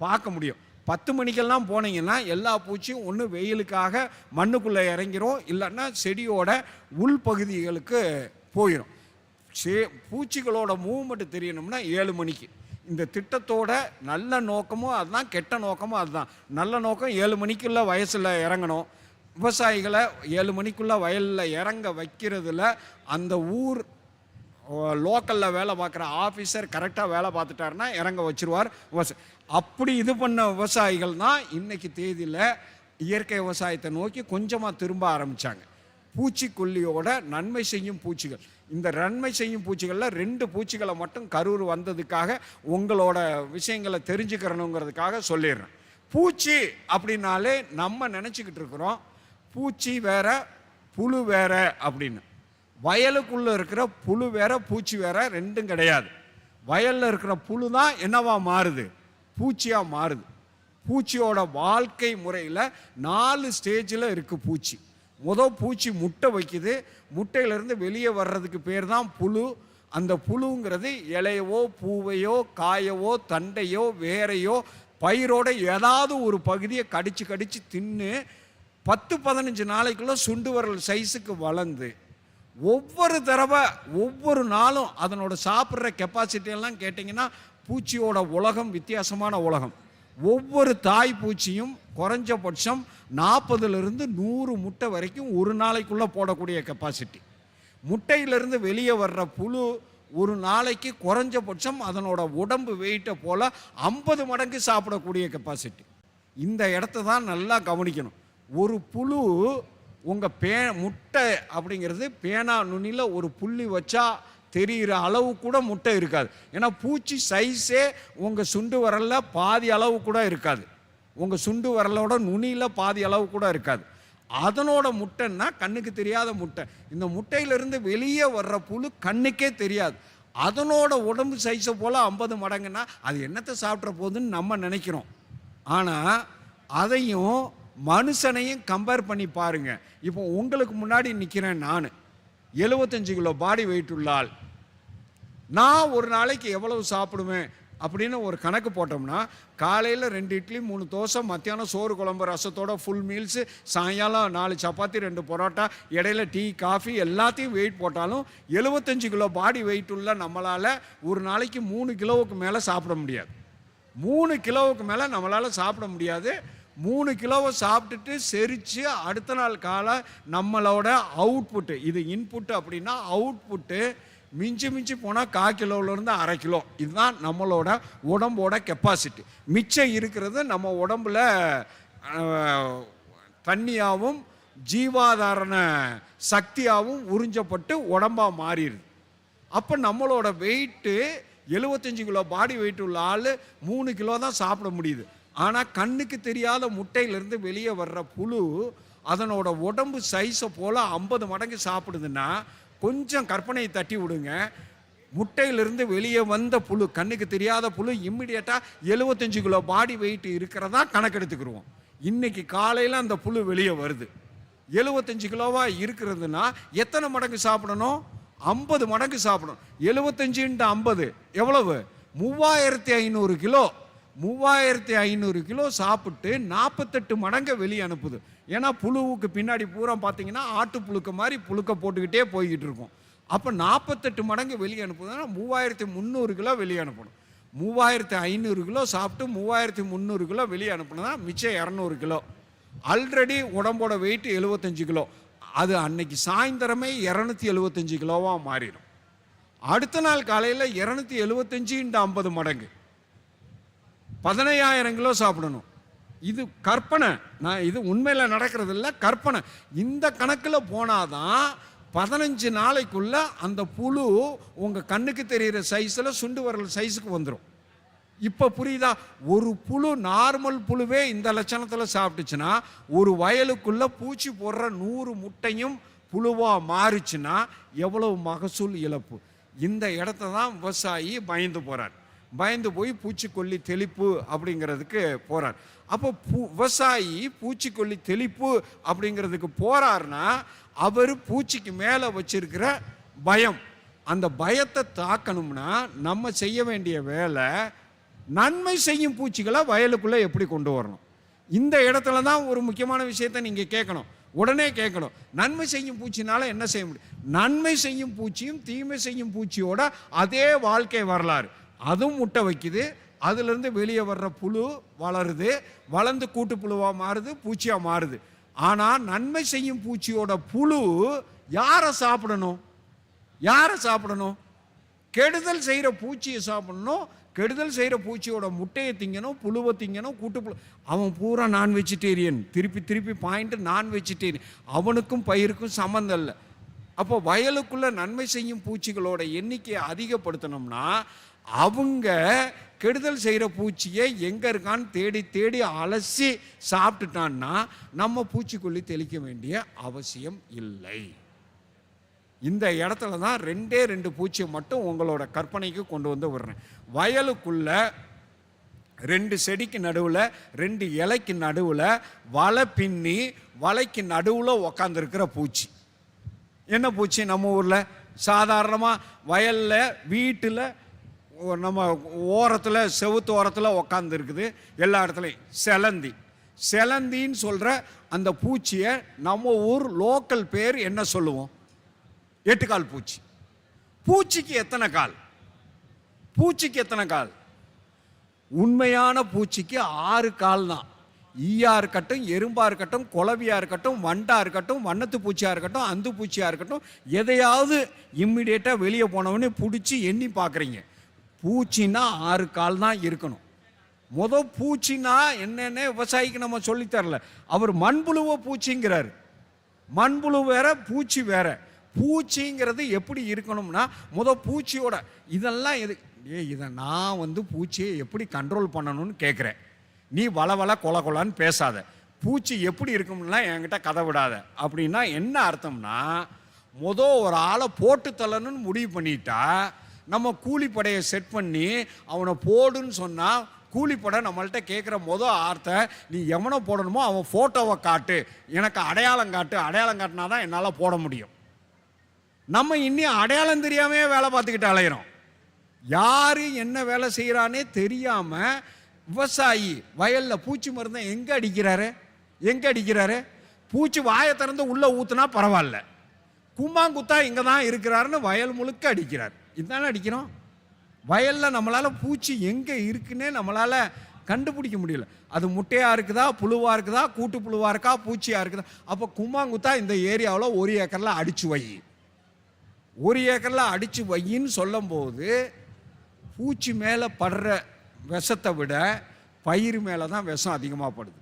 பார்க்க முடியும். 10 மணிக்கெல்லாம் போனீங்கன்னா எல்லா பூச்சியும் ஒன்று வெயிலுக்காக மண்ணுக்குள்ளே இறங்கிரும், இல்லைன்னா செடியோட உள்பகுதிகளுக்கு போயிடும். பூச்சிகளோட மூவ்மெண்ட் தெரியணும்னா 7 மணிக்கு. இந்த திட்டத்தோட நல்ல நோக்கமும் அதுதான், கெட்ட நோக்கமும் அதுதான். நல்ல நோக்கம் 7 மணிக்குள்ள வயசில் இறங்கணும். விவசாயிகளை 7 மணிக்குள்ளே வயலில் இறங்க வைக்கிறதுல அந்த ஊர் லோக்கலில் வேலை பார்க்குற ஆஃபீஸர் கரெக்டாக வேலை பார்த்துட்டாருன்னா இறங்க வச்சுருவார். அப்படி இது பண்ண விவசாயிகள் தான் இன்னைக்கு தேதியில் இயற்கை விவசாயத்தை நோக்கி கொஞ்சமாக திரும்ப ஆரம்பித்தாங்க. பூச்சிக்கொல்லியோட நன்மை செய்யும் பூச்சிகள், இந்த நன்மை செய்யும் பூச்சிகளில் 2 பூச்சிகளை மட்டும் கரூர் வந்ததுக்காக உங்களோட விஷயங்களை தெரிஞ்சுக்கிறணுங்கிறதுக்காக சொல்லிடுறேன். பூச்சி அப்படின்னாலே நம்ம நினச்சிக்கிட்டு இருக்கிறோம் பூச்சி வேற புழு வேற அப்படின்னு. வயலுக்குள்ளே இருக்கிற புழு வேற பூச்சி வேற, ரெண்டும் கிடையாது. வயலில் இருக்கிற புழு தான் என்னவா மாறுது, பூச்சியாக மாறுது. பூச்சியோட வாழ்க்கை முறையில் 4 ஸ்டேஜில் இருக்குது பூச்சி. பூச்சி முட்டை வைக்குது, முட்டையிலேருந்து வெளியே வர்றதுக்கு பேர் தான் புழு. அந்த புழுங்கிறது இலையவோ பூவையோ காயவோ தண்டையோ வேரையோ பயிரோட ஏதாவது ஒரு பகுதியை கடிச்சு தின்னு 10-15 நாளைக்குள்ள சுண்டு வரல் சைஸுக்கு வளர்ந்து ஒவ்வொரு தடவை ஒவ்வொரு நாளும் அதனோட சாப்பிட்ற கெப்பாசிட்டியெல்லாம் கேட்டிங்கன்னா பூச்சியோட உலகம் வித்தியாசமான உலகம். ஒவ்வொரு தாய் பூச்சியும் குறைஞ்சபட்சம் 40லிருந்து 100 முட்டை வரைக்கும் ஒரு நாளைக்குள்ளே போடக்கூடிய கெப்பாசிட்டி. முட்டையிலிருந்து வெளியே வர்ற புழு ஒரு நாளைக்கு குறைஞ்சபட்சம் அதனோட உடம்பு வெயிட்டை போல் 50 மடங்கு சாப்பிடக்கூடிய கெப்பாசிட்டி. இந்த இடத்த தான் நல்லா கவனிக்கணும். ஒரு புழு உங்கள் முட்டை அப்படிங்கிறது பேனா நுனியில் ஒரு புள்ளி வச்சா தெரிகிற அளவு கூட முட்டை இருக்காது. ஏன்னா பூச்சி சைஸே உங்கள் சுண்டு வரலில் பாதி அளவு கூட இருக்காது, உங்கள் சுண்டு வரலோட நுனியில் பாதி அளவு கூட இருக்காது. அதனோட முட்டைன்னா கண்ணுக்கு தெரியாத முட்டை. இந்த முட்டையிலிருந்து வெளியே வர்ற புழு கண்ணுக்கே தெரியாது. அதனோட உடம்பு சைஸை போல் 50 மடங்குன்னா அது என்னத்தை சாப்பிட்ற போகுதுன்னு நம்ம நினைக்கிறோம். ஆனால் அதையும் மனுஷனையும் கம்பேர் பண்ணி பாருங்க. இப்போ உங்களுக்கு முன்னாடி நிற்கிறேன் நான், 75 கிலோ பாடி வெயிட் உள்ள ஆள். நான் ஒரு நாளைக்கு எவ்வளவு சாப்பிடுவேன் அப்படின்னு ஒரு கணக்கு போட்டோம்னா, காலையில் 2 இட்லி 3 தோசை, மத்தியானம் சோறு குழம்பு ரசத்தோட ஃபுல் மீல்ஸு, சாயங்காலம் 4 சப்பாத்தி 2 பரோட்டா, இடையில டீ காஃபி எல்லாத்தையும் வெயிட் போட்டாலும் 75 கிலோ பாடி வெயிட் உள்ள நம்மளால் ஒரு நாளைக்கு 3 கிலோவுக்கு மேலே சாப்பிட முடியாது. 3 கிலோவுக்கு மேலே நம்மளால் சாப்பிட முடியாது. 3 கிலோவை சாப்பிட்டுட்டு செரித்து அடுத்த நாள் காலை நம்மளோட அவுட்புட்டு, இது இன்புட்டு அப்படின்னா அவுட்புட்டு மிஞ்சி போனால் 1/4 கிலோவிலேருந்து 1/2 கிலோ. இதுதான் நம்மளோட உடம்போட கெப்பாசிட்டி. மிச்சம் இருக்கிறது நம்ம உடம்புல தண்ணியாகவும் ஜீவாதாரண சக்தியாகவும் உறிஞ்சப்பட்டு உடம்பாக மாறிடுது. அப்போ நம்மளோட வெயிட்டு 75 கிலோ பாடி வெயிட் உள்ள ஆள் 3 கிலோ தான் சாப்பிட முடியுது. ஆனால் கண்ணுக்கு தெரியாத முட்டையிலிருந்து வெளியே வர்ற புழு அதனோட உடம்பு சைஸை போல் 50 மடங்கு சாப்பிடுதுன்னா கொஞ்சம் கற்பனையை தட்டி விடுங்க. முட்டையிலிருந்து வெளியே வந்த புழு, கண்ணுக்கு தெரியாத புழு இம்மிடியட்டாக 75 கிலோ பாடி வெயிட் இருக்கிறதா கணக்கெடுத்துக்கிடுவோம். இன்னைக்கு காலையில் அந்த புழு வெளியே வருது. 75 கிலோவா இருக்கிறதுனா எத்தனை மடங்கு சாப்பிடணும்? 50 மடங்கு சாப்பிடணும். 75 × 50 எவ்வளவு? 3500 கிலோ. 3500 கிலோ சாப்பிட்டு 48 மடங்கு வெளியே அனுப்புது. ஏன்னா புழுவுக்கு பின்னாடி பூரா பார்த்தீங்கன்னா ஆட்டு புழுக்க மாதிரி புழுக்க போட்டுக்கிட்டே போய்கிட்டு இருக்கும். அப்போ 48 மடங்கு வெளியே அனுப்புதுன்னா 3300 கிலோ வெளியே அனுப்பணும். 3500 கிலோ சாப்பிட்டு 3300 கிலோ வெளியே அனுப்புனா மிச்சம் 200 கிலோ. ஆல்ரெடி உடம்போட வெயிட் 75 கிலோ. அது அன்னைக்கு சாயந்தரமே 275 கிலோவாக மாறிடும். அடுத்த நாள் காலையில் 275 × 50 மடங்கு 15000 கிலோ சாப்பிடணும். இது கற்பனை, நான் இது உண்மையில் நடக்கிறது இல்லை, கற்பனை. இந்த கணக்கில் போனாதான் 15 நாளைக்குள்ள அந்த புழு உங்கள் கண்ணுக்கு தெரிகிற சைஸில் சுண்டு வரல் சைஸுக்கு வந்துடும். இப்போ புரியுதா? ஒரு புழு, நார்மல் புழுவே இந்த லட்சணத்தில் சாப்பிட்டுச்சுன்னா ஒரு வயலுக்குள்ள பூச்சி போடுற 100 முட்டையும் புழுவாக மாறிச்சுன்னா எவ்வளவு மகசூல் இழப்பு. இந்த இடத்த தான் விவசாயி பயந்து போகிறார். பயந்து போய் பூச்சிக்கொல்லி தெளிப்பு அப்படிங்கிறதுக்கு போகிறார். அப்போ விவசாயி பூச்சிக்கொல்லி தெளிப்பு அப்படிங்கிறதுக்கு போகிறாருன்னா அவர் பூச்சிக்கு மேலே வச்சிருக்கிற பயம், அந்த பயத்தை தாக்கணும்னா நம்ம செய்ய வேண்டிய வேலை நன்மை செய்யும் பூச்சிகளை வயலுக்குள்ளே எப்படி கொண்டு வரணும். இந்த இடத்துல தான் ஒரு முக்கியமான விஷயத்தை நீங்கள் கேட்கணும், உடனே கேட்கணும். நன்மை செய்யும் பூச்சினால என்ன செய்ய முடியும்? நன்மை செய்யும் பூச்சியும் தீமை செய்யும் பூச்சியோட அதே வாழ்க்கை வரலாறு. அதுவும் முட்டை வைக்குது, அதுலேருந்து வெளியே வர்ற புழு வளருது, வளர்ந்து கூட்டு புழுவாக மாறுது, பூச்சியாக மாறுது. ஆனால் நன்மை செய்யும் பூச்சியோட புழு யாரை சாப்பிடணும்? யாரை சாப்பிடணும்? கெடுதல் செய்கிற பூச்சியை சாப்பிடணும். கெடுதல் செய்கிற பூச்சியோட முட்டையை திங்கணும், புழுவை திங்கணும், கூட்டு புழு. அவன் பூரா நான் வெஜிடேரியன். திருப்பி பாயிண்ட் நான் வெஜிடேரியன். அவனுக்கும் பயிருக்கும் சம்மந்தம் இல்லை. அப்போ வயலுக்குள்ள நன்மை செய்யும் பூச்சிகளோட எண்ணிக்கையை அதிகப்படுத்தணும்னா அவங்க கெடுதல் செய்கிற பூச்சியை எங்கே இருக்கான்னு தேடி தேடி அலசி சாப்பிட்டுட்டான்னா நம்ம பூச்சிக்கொல்லி தெளிக்க வேண்டிய அவசியம் இல்லை. இந்த இடத்துல தான் 2 பூச்சியை மட்டும் உங்களோட கற்பனைக்கு கொண்டு வந்து விடுறேன். வயலுக்குள்ள 2 செடிக்கு நடுவில் 2 இலைக்கு நடுவில் வலை பின்னி வலைக்கு நடுவில் உக்காந்துருக்கிற பூச்சி என்ன பூச்சி? நம்ம ஊரில் சாதாரணமாக வயலில் வீட்டில் நம்ம ஓரத்தில் செவுத்து ஓரத்தில் உக்காந்து இருக்குது எல்லா இடத்துலையும் செலந்தி. செலந்தின்னு சொல்கிற அந்த பூச்சியை நம்ம ஊர் லோக்கல் பேர் என்ன சொல்லுவோம்? 8 கால் பூச்சி. பூச்சிக்கு எத்தனை கால்? பூச்சிக்கு எத்தனை கால்? உண்மையான பூச்சிக்கு 6 கால் தான். ஈயா இருக்கட்டும், எறும்பா இருக்கட்டும், குளவியா இருக்கட்டும், வண்டா இருக்கட்டும், வண்ணத்து பூச்சியாக இருக்கட்டும், அந்து பூச்சியாக இருக்கட்டும், எதையாவது இம்மிடியேட்டாக வெளியே போனவொடனே பிடிச்சி எண்ணி பார்க்குறீங்க. பூச்சின்னா 6 கால் தான் இருக்கணும். பூச்சின்னா என்னென்ன விவசாயிக்கு நம்ம சொல்லித்தரல. அவர் மண்புழுவை பூச்சிங்கிறார். மண்புழு வேற, பூச்சி வேற. பூச்சிங்கிறது எப்படி இருக்கணும்னா பூச்சியோட இதெல்லாம் இதை நான் பூச்சியை எப்படி கண்ட்ரோல் பண்ணணும்னு கேட்குறேன். நீ வள கொலான்னு பேசாத. பூச்சி எப்படி இருக்கும்லாம் என்கிட்ட கதை விடாத. அப்படின்னா என்ன அர்த்தம்னா ஒரு ஆளை போட்டு தள்ளணும்னு முடிவு பண்ணிட்டா நம்ம கூலிப்படையை செட் பண்ணி அவனை போடுன்னு சொன்னால் கூலிப்படை நம்மள்கிட்ட கேட்குற ஆர்த்தை நீ எவனை போடணுமோ அவன் ஃபோட்டோவை காட்டு, எனக்கு அடையாளம் காட்டு, அடையாளம் காட்டினா தான் என்னால் போட முடியும். நம்ம இன்னும் அடையாளம் தெரியாமே வேலை பார்த்துக்கிட்டு அலையிறோம். யார் என்ன வேலை செய்கிறானே தெரியாமல் விவசாயி வயலில் பூச்சி மருந்தை எங்கே அடிக்கிறாரு? பூச்சி வாயை திறந்து உள்ளே ஊற்றுனா பரவாயில்ல, கும்பாங்குத்தா இங்கே தான் இருக்கிறாருன்னு வயல் முழுக்க அடிக்கிறார். இதுதானே அடிக்கிறோம். வயலில் நம்மளால் பூச்சி எங்கே இருக்குன்னே நம்மளால் கண்டுபிடிக்க முடியல. அது முட்டையாக இருக்குதா, புழுவாக இருக்குதா, கூட்டு புழுவாக இருக்கா, பூச்சியாக இருக்குதா? அப்போ கும்பாங்குத்தா இந்த ஏரியாவில் 1 ஏக்கரில் அடித்து வை, 1 ஏக்கரில் அடித்து வையின்னு சொல்லும்போது பூச்சி மேலே படுற விஷத்தை விட பயிர் மேலே தான் விஷம் அதிகமாக படுது.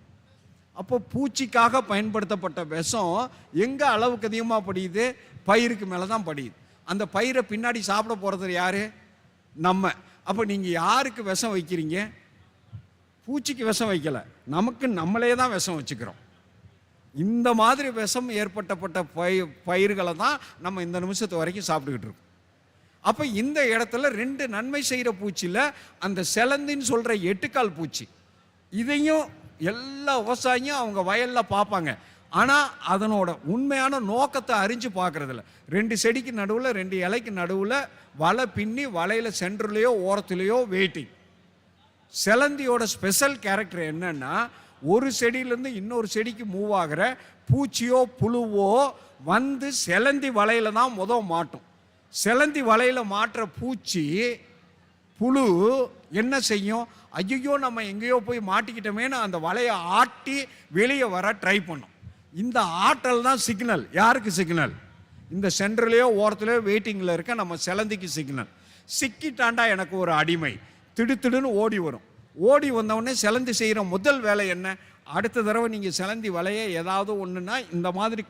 அப்போ பூச்சிக்காக பயன்படுத்தப்பட்ட விஷம் எங்கே அளவுக்கு அதிகமாக படியுது? பயிருக்கு மேலே தான் படியுது. அந்த பயிரை பின்னாடி சாப்பிட போகிறது யார்? நம்ம. அப்போ நீங்கள் யாருக்கு விஷம் வைக்கிறீங்க? பூச்சிக்கு விஷம் வைக்கலை, நமக்கு நம்மளே தான் விஷம் வச்சுக்கிறோம். இந்த மாதிரி விஷம் ஏற்பட்டப்பட்ட பயிர்களை தான் நம்ம இந்த நிமிஷத்து வரைக்கும் சாப்பிட்டுக்கிட்டு இருக்கோம். அப்போ இந்த இடத்துல 2 நன்மை செய்கிற பூச்சியில் அந்த செலந்தின்னு சொல்கிற 8 பூச்சி, இதையும் எல்லா விவசாயியும் அவங்க வயலில் பார்ப்பாங்க. ஆனால் அதனோட உண்மையான நோக்கத்தை அறிஞ்சு பார்க்குறதில்ல. 2 செடிக்கு நடுவில் 2 இலைக்கு நடுவில் வலை பின்னி வலையில் சென்டர்லேயோ ஓரத்துலேயோ வெயிட்டிங். செலந்தியோட ஸ்பெஷல் கேரக்டர் என்னன்னா, ஒரு செடியிலேருந்து இன்னொரு செடிக்கு மூவ் ஆகிற பூச்சியோ புழுவோ வந்து செலந்தி வலையில் தான் மாட்டும். செலந்தி வலையில் மாட்டுற பூச்சி புழு என்ன செய்யும்? ஐயோ நம்ம எங்கேயோ போய் மாட்டிக்கிட்டோமேனு அந்த வலையை ஆட்டி வெளியே வர ட்ரை பண்ணும். இந்த ஆற்றல் தான் சிக்னல். யாருக்கு சிக்னல்? இந்த சென்டர்லேயோ ஓரத்துலேயோ வெயிட்டிங்கில் இருக்க நம்ம செலந்திக்கு சிக்னல். சிக்கிட்டாண்டா எனக்கு ஒரு அடிமை, திடுத்திடுன்னு ஓடி வரும். ஓடி வந்தவுடனே செலந்தி செய்கிற முதல் வேலை என்ன? அடுத்த தடவை நீங்கள் செலந்தி வலையை ஏதாவது ஒன்றுனா இந்த மாதிரி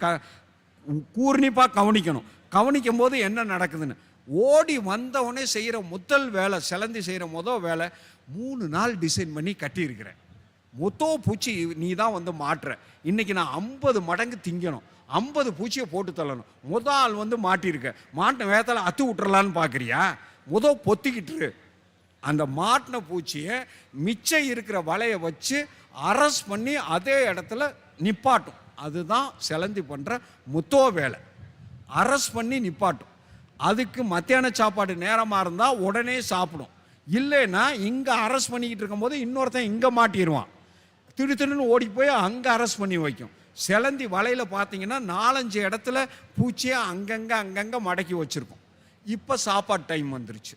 கூர்ணிப்பாக கவனிக்கணும். கவனிக்கும் போது என்ன நடக்குதுன்னு ஓடி வந்தவுடனே செய்கிற முதல் வேலை, செலந்தி செய்கிற முதல் வேலை, 3 நாள் டிசைன் பண்ணி கட்டியிருக்கிறேன். பூச்சி நீ தான் வந்து மாட்டுற, இன்னைக்கு நான் 50 மடங்கு திங்கணும், 50 பூச்சியை போட்டு தள்ளணும். ஆள் வந்து மாட்டியிருக்க, மாட்டின வேகத்தில் அத்து விட்டுறலான்னு பார்க்குறியா? பொத்திக்கிட்டு அந்த மாட்டின பூச்சியை மிச்சம் இருக்கிற வலையை வச்சு அரஸ்ட் பண்ணி அதே இடத்துல நிப்பாட்டும். அதுதான் செலந்தி பண்ணுற வேலை. அரஸ்ட் பண்ணி நிப்பாட்டும். அதுக்கு மத்தியான சாப்பாடு நேரமாக இருந்தால் உடனே சாப்பிடும். இல்லைன்னா இங்கே அரஸ்ட் பண்ணிக்கிட்டு இருக்கும்போது இன்னொருத்தன் இங்கே மாட்டிடுவான், திடுன்னு ஓடி போய் அங்கே அரஸ்ட் பண்ணி வைக்கும். செலந்தி வலையில் பார்த்தீங்கன்னா 4-5 இடத்துல பூச்சியை அங்கங்கே மடக்கி வச்சுருக்கோம். இப்போ சாப்பாடு டைம் வந்துருச்சு.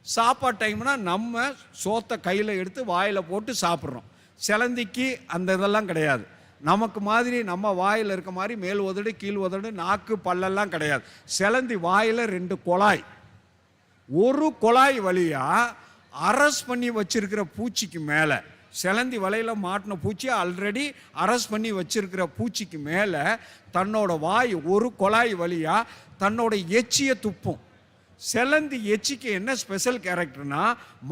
சாப்பாடு டைம்னா நம்ம சோத்தை கையில் எடுத்து வாயில் போட்டு சாப்பிட்றோம். செலந்திக்கு அந்த இதெல்லாம் கிடையாது. நமக்கு மாதிரி நம்ம வாயில் இருக்க மாதிரி மேல் உதடு கீழ் உதடு நாக்கு பல்லெல்லாம் கிடையாது. செலந்தி வாயில் 2 குழாய். ஒரு குழாய் வழியாக அரஸ்ட் பண்ணி வச்சிருக்கிற பூச்சிக்கு மேலே, செலந்தி வலையில் மாட்டின பூச்சி ஆல்ரெடி அரஸ்ட் பண்ணி வச்சிருக்கிற பூச்சிக்கு மேலே தன்னோட வாய் ஒரு குழாய் வழியாக தன்னோட எச்சியை துப்பும். செலந்தி எச்சிக்கு என்ன ஸ்பெஷல் கேரக்டர்னா,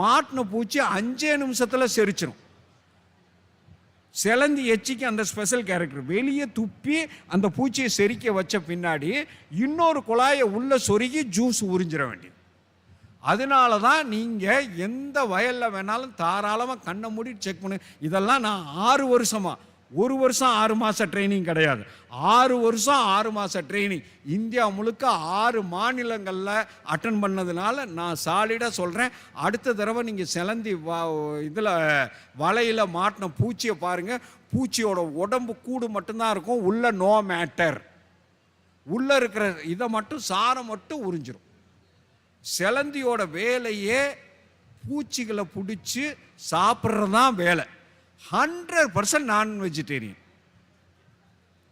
மாட்டின பூச்சி 5 நிமிஷத்தில் செரிச்சிடும். செலந்தி எச்சிக்கு அந்த ஸ்பெஷல் கேரக்டர். வெளியே துப்பி அந்த பூச்சியை செரிக்க வச்ச பின்னாடி இன்னொரு குழாயை உள்ள சொருகி ஜூஸ் உறிஞ்சிட வேண்டியது. அதனால தான் நீங்கள் எந்த வயலில் வேணாலும் தாராளமாக கண்ணை மூடி செக் பண்ணு. இதெல்லாம் நான் 6 வருஷமாக, 1 வருஷம் 6 மாத ட்ரைனிங் கிடையாது, 6 வருஷம் 6 மாத ட்ரைனிங் இந்தியா முழுக்க 6 மாநிலங்களில் அட்டன் பண்ணதுனால நான் சாலிடாக சொல்கிறேன். அடுத்த தடவை நீங்கள் செலந்தி இதில் வலையில் மாட்டின பூச்சியை பாருங்கள், பூச்சியோட உடம்பு கூடு மட்டும்தான் இருக்கும், உள்ள நோ மேட்டர். உள்ளே இருக்கிற இதை மட்டும் சாரை மட்டும் உறிஞ்சிரும். செலந்தியோட வேலையே பூச்சிகளை பிடிச்சி சாப்பிட்றது தான் வேலை. 100% நான் வெஜிடேரியன்.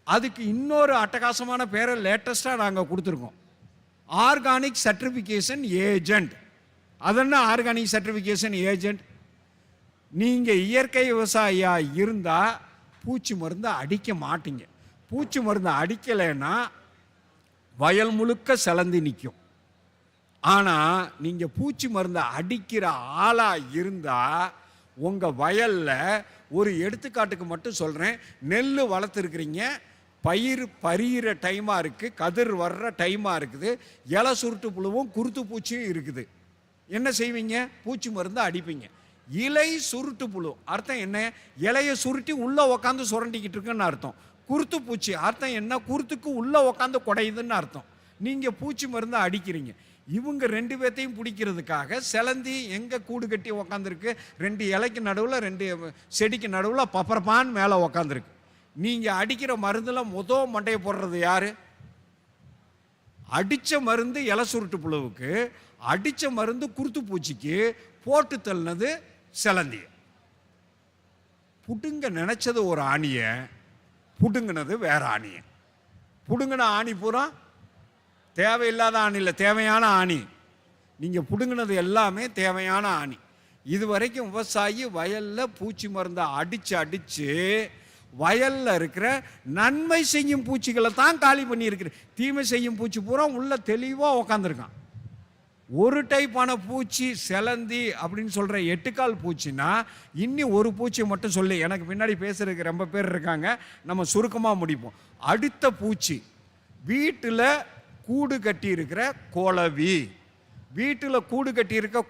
அதுக்கு இன்னொரு அட்டகாசமான பேரை லேட்டஸ்டாக நாங்கள் கொடுத்துருக்கோம், ஆர்கானிக் சர்டிஃபிகேஷன் ஏஜென்ட். அதென்ன ஆர்கானிக் சர்டிஃபிகேஷன் ஏஜென்ட்? நீங்கள் இயற்கை விவசாயியாக இருந்தால் பூச்சி மருந்து அடிக்க மாட்டீங்க. பூச்சி மருந்து அடிக்கலைன்னா வயல் முழுக்க செலந்தி நிற்கும். ஆனால் நீங்கள் பூச்சி மருந்தை அடிக்கிற ஆளாக இருந்தால் உங்கள் வயலில், ஒரு எடுத்துக்காட்டுக்கு மட்டும் சொல்கிறேன், நெல் வளர்த்துருக்குறீங்க, பயிர் பறிகிற டைமாக இருக்குது, கதிர் வர்ற டைமாக இருக்குது, இலை சுருட்டு புழுவும் குருத்து பூச்சியும் இருக்குது. என்ன செய்வீங்க? பூச்சி மருந்து அடிப்பீங்க. இலை சுருட்டு புழு அர்த்தம் என்ன? இலையை சுருட்டி உள்ளே உக்காந்து சுரண்டிக்கிட்டு இருக்குன்னு அர்த்தம். குருத்து பூச்சி அர்த்தம் என்ன? குருத்துக்கு உள்ளே உக்காந்து குடையுதுன்னு அர்த்தம். நீங்கள் பூச்சி மருந்து அடிக்கிறீங்க. இவங்க 2 பேர்த்தையும் பிடிக்கிறதுக்காக செலந்தி எங்கே கூடு கட்டி உக்காந்துருக்கு, 2 இலைக்கு நடுவில் 2 செடிக்கு நடுவில் பப்பரப்பான் மேலே உக்காந்துருக்கு. நீங்கள் அடிக்கிற மருந்தில் மண்டையை போடுறது யார்? அடித்த மருந்து இலை சுருட்டு புழுவுக்கு, அடித்த மருந்து குருத்து பூச்சிக்கு, போட்டு தள்ளினது செலந்தி. புடுங்க நினச்சது ஒரு ஆணியை, புடுங்கினது வேற ஆணியை. புடுங்கின ஆணி பூரா தேவையில்லாத ஆணி இல்லை, தேவையான ஆணி. நீங்கள் பிடுங்கினது எல்லாமே தேவையான ஆணி. இது வரைக்கும் விவசாயி வயலில் பூச்சி மருந்தை அடித்து வயலில் இருக்கிற நன்மை செய்யும் பூச்சிகளை தான் காலி பண்ணியிருக்கிறேன். தீமை செய்யும் பூச்சி பூரா உள்ள தெளிவாக உக்காந்துருக்கான். ஒரு டைப்பான பூச்சி செலந்தி அப்படின்னு சொல்கிற 8 கால் பூச்சின்னா இன்னும் ஒரு பூச்சி மட்டும் சொல்லி, எனக்கு பின்னாடி பேசுறதுக்கு ரொம்ப பேர் இருக்காங்க, நம்ம சுருக்கமாக முடிப்போம். அடுத்த பூச்சி வீட்டில் கூடு கட்டி இருக்கிற குளவி. வீட்டில் கூடு கட்டி இருக்க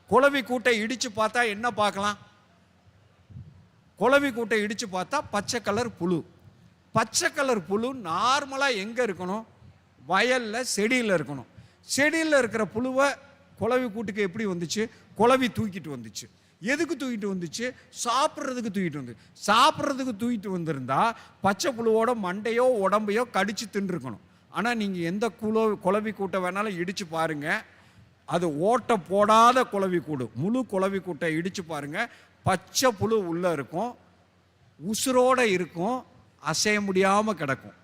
குளவி கூட்டை இடித்து பார்த்தா என்ன பார்க்கலாம்? குளவி கூட்டை இடித்து பார்த்தா பச்சை கலர் புழு. பச்சை கலர் புழு நார்மலாக எங்கே இருக்கணும்? வயலில் செடியில் இருக்கணும். செடியில் இருக்கிற புழுவை குளவி கூட்டுக்கு எப்படி வந்துச்சு? குளவி தூக்கிட்டு வந்துச்சு. எதுக்கு தூக்கிட்டு வந்துச்சு? சாப்பிட்றதுக்கு தூக்கிட்டு வந்து. சாப்பிட்றதுக்கு தூக்கிட்டு வந்திருந்தா பச்சை புழுவோட மண்டையோ உடம்பையோ கடிச்சு தின்றுருக்கணும். ஆனால் நீங்கள் எந்த குளவி கூட்டை வேணாலும் இடித்து பாருங்கள், அது ஓட்டை போடாத குளவி கூடு. முழு குளவி கூட்டை இடித்து பாருங்கள், பச்சை புழு உள்ளே இருக்கும், உசுரோடு இருக்கும், அசைய முடியாமல் கிடக்கும்.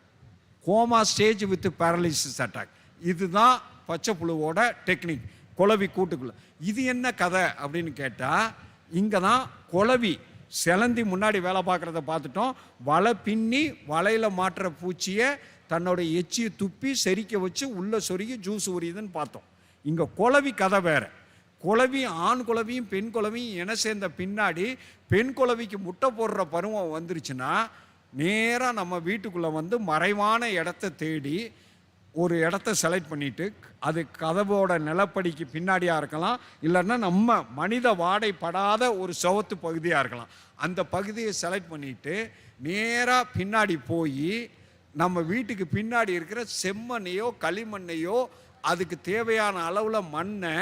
Coma stage with paralysis attack. இதுதான் பச்சை புழுவோட டெக்னிக் குளவி கூட்டுக்குள்ளே. இது என்ன கதை அப்படின்னு கேட்டால், இங்கே தான் குளவி செலந்தி முன்னாடி வேலை பார்க்குறத பார்த்துட்டோம். வலை பின்னி வலையில் மாட்டுற பூச்சியை தன்னோட எச்சியை துப்பி செரிக்க வச்சு உள்ளே சொருகி ஜூஸ் உரியுதுன்னு பார்த்தோம். இங்கே குளவி கதை வேறு. குளவி ஆண் குளவியும் பெண் குளவியும் இன சேர்ந்த பின்னாடி பெண் குளவிக்கு முட்டை போடுற பருவம் வந்துருச்சுன்னா நேராக நம்ம வீட்டுக்குள்ளே வந்து மறைவான இடத்த தேடி ஒரு இடத்த செலக்ட் பண்ணிவிட்டு, அது கதவோட நிலப்படிக்கு பின்னாடியாக இருக்கலாம், இல்லைன்னா நம்ம மனித வாடை படாத ஒரு சுவத்து பகுதியாக இருக்கலாம். அந்த பகுதியை செலக்ட் பண்ணிவிட்டு நேராக பின்னாடி போய் நம்ம வீட்டுக்கு பின்னாடி இருக்கிற செம்மண்ணையோ களிமண்ணையோ அதுக்கு தேவையான அளவில் மண்ணை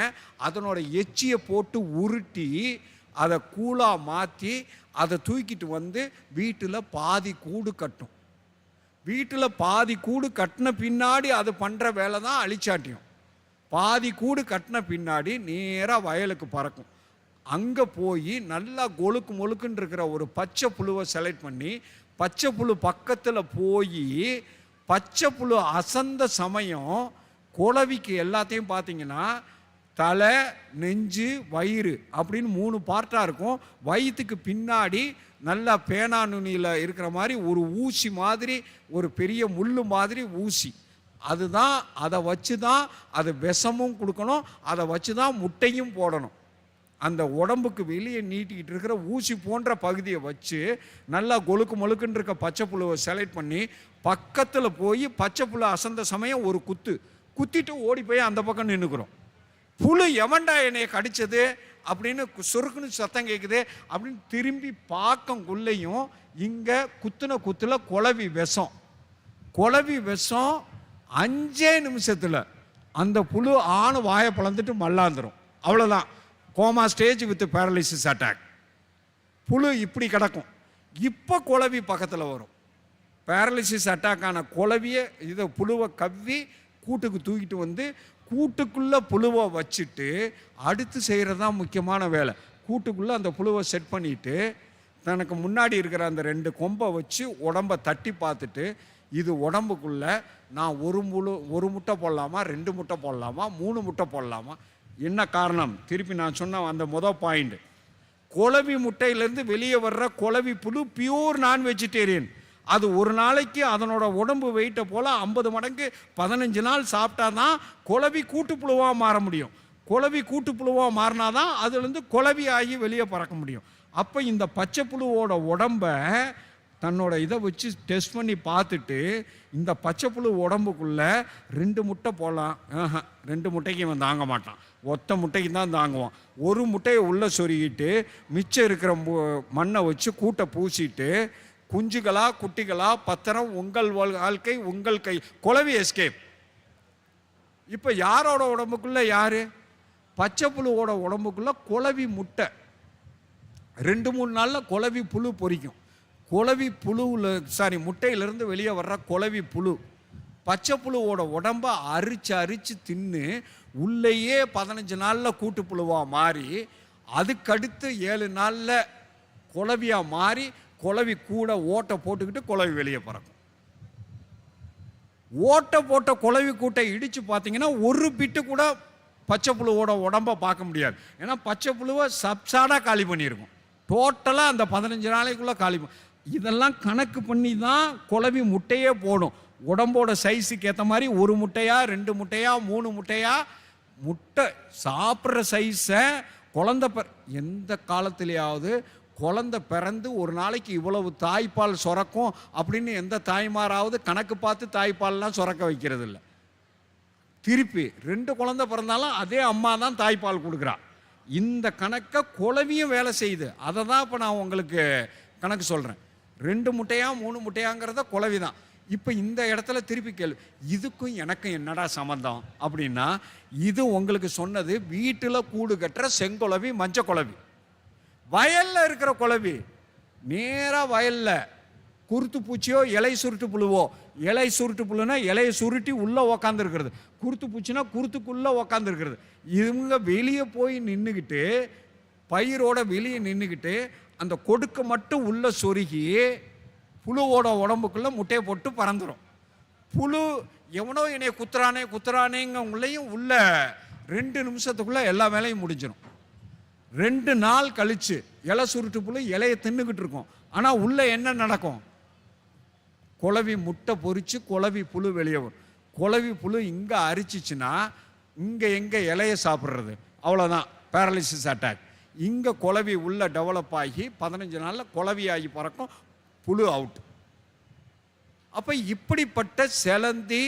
அதனோட எச்சியை போட்டு உருட்டி அதை கூழாக மாற்றி அதை தூக்கிட்டு வந்து வீட்டில் பாதி கூடு கட்டும். வீட்டில் பாதி கூடு கட்டின பின்னாடி அது பண்ணுற வேலை தான் அழிச்சாட்டியும். பாதி கூடு கட்டின பின்னாடி நேராக வயலுக்கு பறக்கும். அங்கே போய் நல்லா கொழுக்கு மொழுக்குன்னு இருக்கிற ஒரு பச்சை புழுவை செலக்ட் பண்ணி பச்சை புழு பக்கத்தில் போய் பச்சை புழு அசந்த சமயம் குளவிக்கு எல்லாத்தையும் பார்த்தீங்கன்னா தலை, நெஞ்சு, வயிறு அப்படின்னு 3 பார்ட்டாக இருக்கும். வயிற்றுக்கு பின்னாடி நல்லா பேனா நுனியில் இருக்கிற மாதிரி ஒரு ஊசி மாதிரி, ஒரு பெரிய முள் மாதிரி ஊசி. அதுதான், அதை வச்சு தான் அது விஷமும் கொடுக்கணும், அதை வச்சு தான் முட்டையும் போடணும். அந்த உடம்புக்கு வெளியே நீட்டிக்கிட்டு இருக்கிற ஊசி போன்ற பகுதியை வச்சு நல்லா கொழுக்கு மொழுக்குன்னு இருக்க பச்சை புழுவை செலக்ட் பண்ணி பக்கத்தில் போய் பச்சை புழு அசந்த சமயம் ஒரு குத்திட்டு ஓடி போய் அந்த பக்கம் நின்றுக்கிறோம். புழு எவன்டா என்னைய கடிச்சது அப்படின்னு சுருக்குன்னு சத்தம் கேட்குது அப்படின்னு திரும்பி பார்க்கக்குள்ளேயும் இங்கே குத்துல குளவி விஷம். 5 நிமிஷத்தில் அந்த புழு ஆணு வாயை பிளந்துட்டு மல்லாந்துடும். அவ்வளோதான், coma stage with paralysis attack. புழு இப்படி கிடக்கும். இப்போ குளவி பக்கத்தில் வரும். பேரலிசிஸ் அட்டாக்கான குளவியை இதை புழுவை கவ்வி கூட்டுக்கு தூக்கிட்டு வந்து கூட்டுக்குள்ளே புழுவை வச்சுட்டு அடுத்து செய்கிறது தான் முக்கியமான வேலை. கூட்டுக்குள்ளே அந்த புழுவை செட் பண்ணிவிட்டு தனக்கு முன்னாடி இருக்கிற அந்த 2 கொம்பை வச்சு உடம்பை தட்டி பார்த்துட்டு, இது உடம்புக்குள்ளே நான் ஒரு முட்டை போடலாமா, 2 முட்டை போடலாமா, 3 முட்டை போடலாமா? என்ன காரணம்? திருப்பி நான் சொன்ன அந்த பாயிண்ட், குளவி முட்டையிலேருந்து வெளியே வர்ற குளவி புழு பியூர் நான் வெஜிடேரியன். அது ஒரு நாளைக்கு அதனோட உடம்பு வெயிட்டை போல் 50 மடங்கு 15 நாள் சாப்பிட்டா தான் குளவி கூட்டுப்புழுவாக மாற முடியும். குளவி கூட்டுப்புழுவாக மாறினா தான் அதுலேருந்து குளவி ஆகி வெளியே பறக்க முடியும். அப்போ இந்த பச்சை புழுவோட உடம்பை தன்னோட இதை வச்சு டெஸ்ட் பண்ணி பார்த்துட்டு, இந்த பச்சை புழு உடம்புக்குள்ளே 2 முட்டை போடலாம். 2 முட்டைக்கு இவன் தாங்க மாட்டான், ஒத்த முட்டைக்கு தான் தாங்குவான். ஒரு முட்டையை உள்ளே சொருகிட்டு மிச்சம் இருக்கிற மண்ணை வச்சு கூட்டை பூசிட்டு, குஞ்சுகளா குட்டிகளா பத்திரம், உங்கள் வாழ்க்கை உங்கள் கை, குளவி எஸ்கேப். இப்போ யாரோட உடம்புக்குள்ள யாரு? பச்சை புழுவோட உடம்புக்குள்ள குளவி முட்டை. 2-3 நாளில் குளவி புழு பொரிக்கும். குளவி புழுவில் முட்டையிலிருந்து வெளியே வர்ற குளவி புழு பச்சை புழுவோட உடம்பை அரிச்சு தின்னு உள்ளேயே 15 நாளில் கூட்டு புழுவாக மாறி, அதுக்கடுத்து 7 நாளில் குளவியாக மாறி குளவி கூட ஓட்டை போட்டுக்கிட்டு குளவி வெளியே பறக்கும். ஓட்டை போட்ட குளவி கூட்டை இடித்து பார்த்தீங்கன்னா ஒரு பிட்டு கூட பச்சை புழுவோட உடம்பை பார்க்க முடியாது. ஏன்னா பச்சை புழுவை சப்சாடாக காலி பண்ணியிருக்கும். டோட்டலாக அந்த 15 நாளைக்குள்ளே காலி. இதெல்லாம் கணக்கு பண்ணி தான் குளவி முட்டையே போடும். உடம்போட சைஸுக்கு ஏற்ற மாதிரி ஒரு முட்டையா 2 முட்டையா 3 முட்டையா, முட்டை சாப்பிட்ற சைஸை குழந்தை எந்த காலத்திலேயாவது குழந்தை பிறந்து ஒரு நாளைக்கு இவ்வளவு தாய்ப்பால் சுரக்கும் அப்படின்னு எந்த தாய்மாராவது கணக்கு பார்த்து தாய்ப்பால்லாம் சுரக்க வைக்கிறது இல்லை. திருப்பி 2 குழந்தை பிறந்தாலும் அதே அம்மா தான் தாய்ப்பால் கொடுக்குறா. இந்த கணக்கை குளவியும் வேலை செய்யுது. அதை தான் இப்போ நான் உங்களுக்கு கணக்கு சொல்கிறேன். 2 முட்டையா 3 முட்டையாங்கிறத குளவி தான். இப்போ இந்த இடத்துல திருப்பி கேள்வி, இதுக்கும் எனக்கும் என்னடா சம்மந்தம் அப்படின்னா, இது உங்களுக்கு சொன்னது வீட்டில் கூடு கட்டுற செங்குளவி மஞ்சள் குளவி. வயலில் இருக்கிற குளவி நேராக வயலில் குருத்து பூச்சியோ இலை சுருட்டு புழுவோ, இலை சுருட்டு புழுனா இலையை சுருட்டி உள்ளே உக்காந்துருக்கிறது, குருத்து பூச்சினா குருத்துக்குள்ளே உக்காந்துருக்கிறது. இவங்க வெளியே போய் நின்றுக்கிட்டு பயிரோட வெளியே நின்றுக்கிட்டு அந்த கொடுக்க மட்டும் உள்ள சொருகி புழுவோட உடம்புக்குள்ளே முட்டையை போட்டு பறந்துடும். புழு எவனோ என்னைய குத்துறானேங்களையும் உள்ள 2 நிமிஷத்துக்குள்ளே எல்லா வேலையும் முடிஞ்சிடும். 2 நாள் கழித்து இலை சுருட்டு புழு இலையை தின்னுக்கிட்டு இருக்கும். ஆனால் உள்ளே என்ன நடக்கும்? குளவி முட்டை பொறிச்சு குளவி புழு வெளியே வரும். குளவி புழு இங்கே அரிச்சிச்சுன்னா இங்கே எங்கே இலையை சாப்பிட்றது, அவ்வளோதான், பேரலிசிஸ் அட்டாக். இங்கே குளவி உள்ள டெவலப் ஆகி 15 நாளில் குளவி ஆகி பறக்கும், புழு அவுட். அப்போ இப்படிப்பட்ட செலந்தி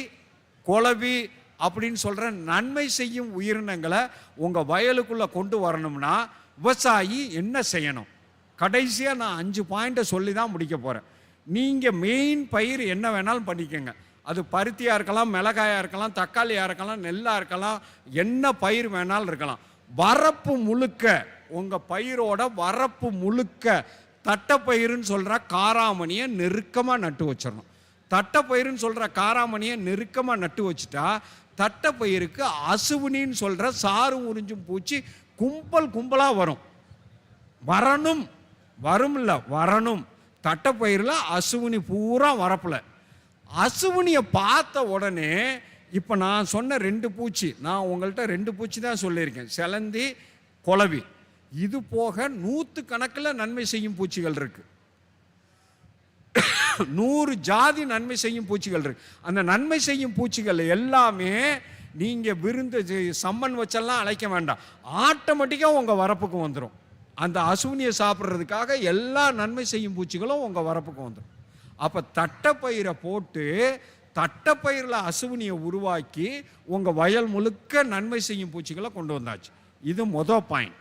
குளவி அப்படின்னு சொல்கிற நன்மை செய்யும் உயிரினங்களை உங்கள் வயலுக்குள்ளே கொண்டு வரணும்னா விவசாயி என்ன செய்யணும்? கடைசியாக நான் 5 பாயிண்ட்டை சொல்லி தான் முடிக்க போகிறேன். நீங்கள் மெயின் பயிர் என்ன வேணாலும் பண்ணிக்கோங்க. அது பருத்தியாக இருக்கலாம், மிளகாயாக இருக்கலாம், தக்காளியாக இருக்கலாம், நெல்லாக இருக்கலாம், என்ன பயிர் வேணாலும் இருக்கலாம். வரப்பு முழுக்க உங்கள் பயிரோட வரப்பு முழுக்க தட்டைப்பயிறுன்னு சொல்கிற காராமணியை நெருக்கமாக நட்டு வச்சிடணும். தட்டைப்பயிறுன்னு சொல்கிற காராமணியை நெருக்கமாக நட்டு வச்சுட்டா தட்டைப்பயிருக்கு அசுவினின்னு சொல்கிற சாறு உறிஞ்சும் பூச்சி கும்பல் கும்பலாக வரும். வரணும். தட்டைப்பயிரில் அசுவினி பூரா வரப்பில். அசுவினியை பார்த்த உடனே இப்போ நான் சொன்ன 2 பூச்சி, நான் உங்கள்கிட்ட 2 பூச்சி தான் சொல்லியிருக்கேன், செலந்தி குளவி. இது போக 100 கணக்கில் நன்மை செய்யும் பூச்சிகள் இருக்கு. 100 ஜாதி நன்மை செய்யும் பூச்சிகள் இருக்கு. அந்த நன்மை செய்யும் பூச்சிகள் எல்லாமே நீங்கள் விருந்து சம்மன் வச்செல்லாம் அழைக்க வேண்டாம், ஆட்டோமேட்டிக்காக உங்கள் வரப்புக்கு வந்துடும். அந்த அசுவினியை சாப்பிட்றதுக்காக எல்லா நன்மை செய்யும் பூச்சிகளும் உங்கள் வரப்புக்கு வந்துடும். அப்போ தட்டைப்பயிரை போட்டு தட்டைப்பயிரில் அசுவினியை உருவாக்கி உங்கள் வயல் முழுக்க நன்மை செய்யும் பூச்சிகளை கொண்டு வந்தாச்சு. இது மொதல் பாயிண்ட்.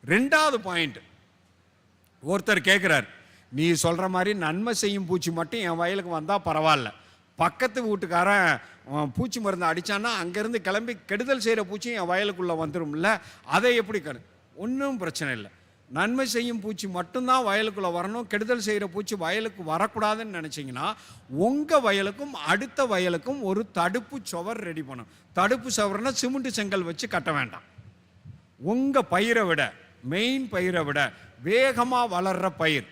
2வது பாயிண்ட், ஒருத்தர் கேட்குறார், நீ சொல்கிற மாதிரி நன்மை செய்யும் பூச்சி மட்டும் என் வயலுக்கு வந்தால் பரவாயில்ல, பக்கத்து வீட்டுக்காரன் பூச்சி மருந்து அடித்தான்னா அங்கேருந்து கிளம்பி கெடுதல் செய்கிற பூச்சி என் வயலுக்குள்ளே வந்துடும்ல, அதை எப்படி ஒன்றும் பிரச்சனை இல்லை. நன்மை செய்யும் பூச்சி மட்டும்தான் வயலுக்குள்ளே வரணும், கெடுதல் செய்கிற பூச்சி வயலுக்கு வரக்கூடாதுன்னு நினச்சிங்கன்னா உங்கள் வயலுக்கும் அடுத்த வயலுக்கும் ஒரு தடுப்பு சுவர் ரெடி பண்ணணும். தடுப்பு சுவர்னா சிமெண்ட் செங்கல் வச்சு கட்ட வேண்டாம். உங்கள் பயிரை விட, மெயின் பயிரை விட வேகமாக வளர்கிற பயிர்,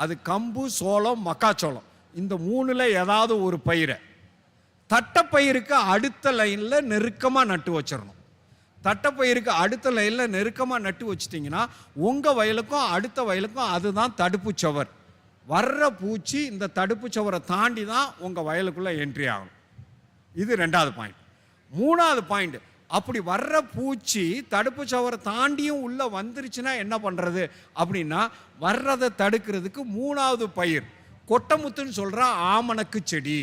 அது கம்பு, சோளம், மக்காச்சோளம், இந்த 3ல் ஏதாவது ஒரு பயிரை தட்டைப்பயிருக்கு அடுத்த லைனில் நெருக்கமாக நட்டு வச்சிடணும். தட்டைப்பயிருக்கு அடுத்த லைனில் நெருக்கமாக நட்டு வச்சிட்டிங்கன்னா உங்கள் வயலுக்கும் அடுத்த வயலுக்கும் அதுதான் தடுப்பு சுவர். வர்ற பூச்சி இந்த தடுப்பு சுவரை தாண்டி தான் உங்கள் வயலுக்குள்ளே என்ட்ரி ஆகணும். இது 2வது பாயிண்ட். 3வது பாயிண்ட், அப்படி வர்ற பூச்சி தடுப்பு சுவரை தாண்டியும் உள்ளே வந்துருச்சுன்னா என்ன பண்ணுறது அப்படின்னா, வர்றதை தடுக்கிறதுக்கு 3வது பயிர் கொட்டமுத்துன்னு சொல்கிற ஆமணக்கு செடி.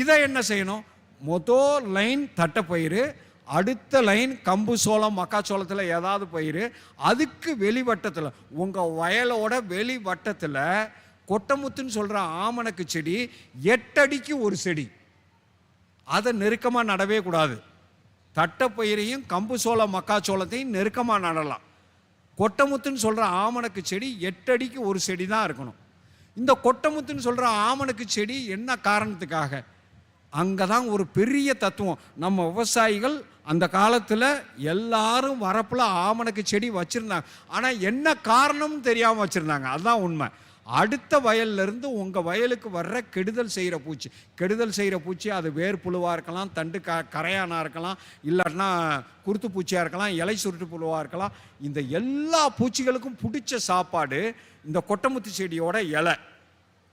இதை என்ன செய்யணும்? மொதல் லைன் தட்டைப்பயிறு, அடுத்த லைன் கம்பு, சோளம், மக்காச்சோளத்தில் ஏதாவது பயிர், அதுக்கு வெளிவட்டத்தில் உங்கள் வயலோட வெளிவட்டத்தில் கொட்டமுத்துன்னு சொல்கிற ஆமணக்கு செடி 8 அடிக்கு ஒரு செடி. அதை நெருக்கமாக நடவே கூடாது. தட்டைப்பயிரையும் கம்பு, சோளம், மக்காச்சோளத்தையும் நெருக்கமாக நடலாம். கொட்டமுத்துன்னு சொல்கிற ஆமணக்கு செடி 8 அடிக்கு ஒரு செடி தான் இருக்கணும். இந்த கொட்டமுத்துன்னு சொல்கிற ஆமணக்கு செடி என்ன காரணத்துக்காக? அங்கே தான் ஒரு பெரிய தத்துவம். நம்ம விவசாயிகள் அந்த காலத்தில் எல்லாரும் வரப்பில் ஆமணக்கு செடி வச்சுருந்தாங்க, ஆனால் என்ன காரணம்னு தெரியாமல் வச்சுருந்தாங்க. அதுதான் உண்மை. அடுத்த வயல்லேருந்து உங்கள் வயலுக்கு வர்ற கெடுதல் செய்கிற பூச்சி அது வேர் புழுவாக இருக்கலாம், தண்டு கரையானாக இருக்கலாம், இல்லைன்னா குருத்து பூச்சியாக இருக்கலாம், இலை சுருட்டு புழுவாக இருக்கலாம். இந்த எல்லா பூச்சிகளுக்கும் பிடிச்ச சாப்பாடு இந்த கொட்டமுத்து செடியோட இலை.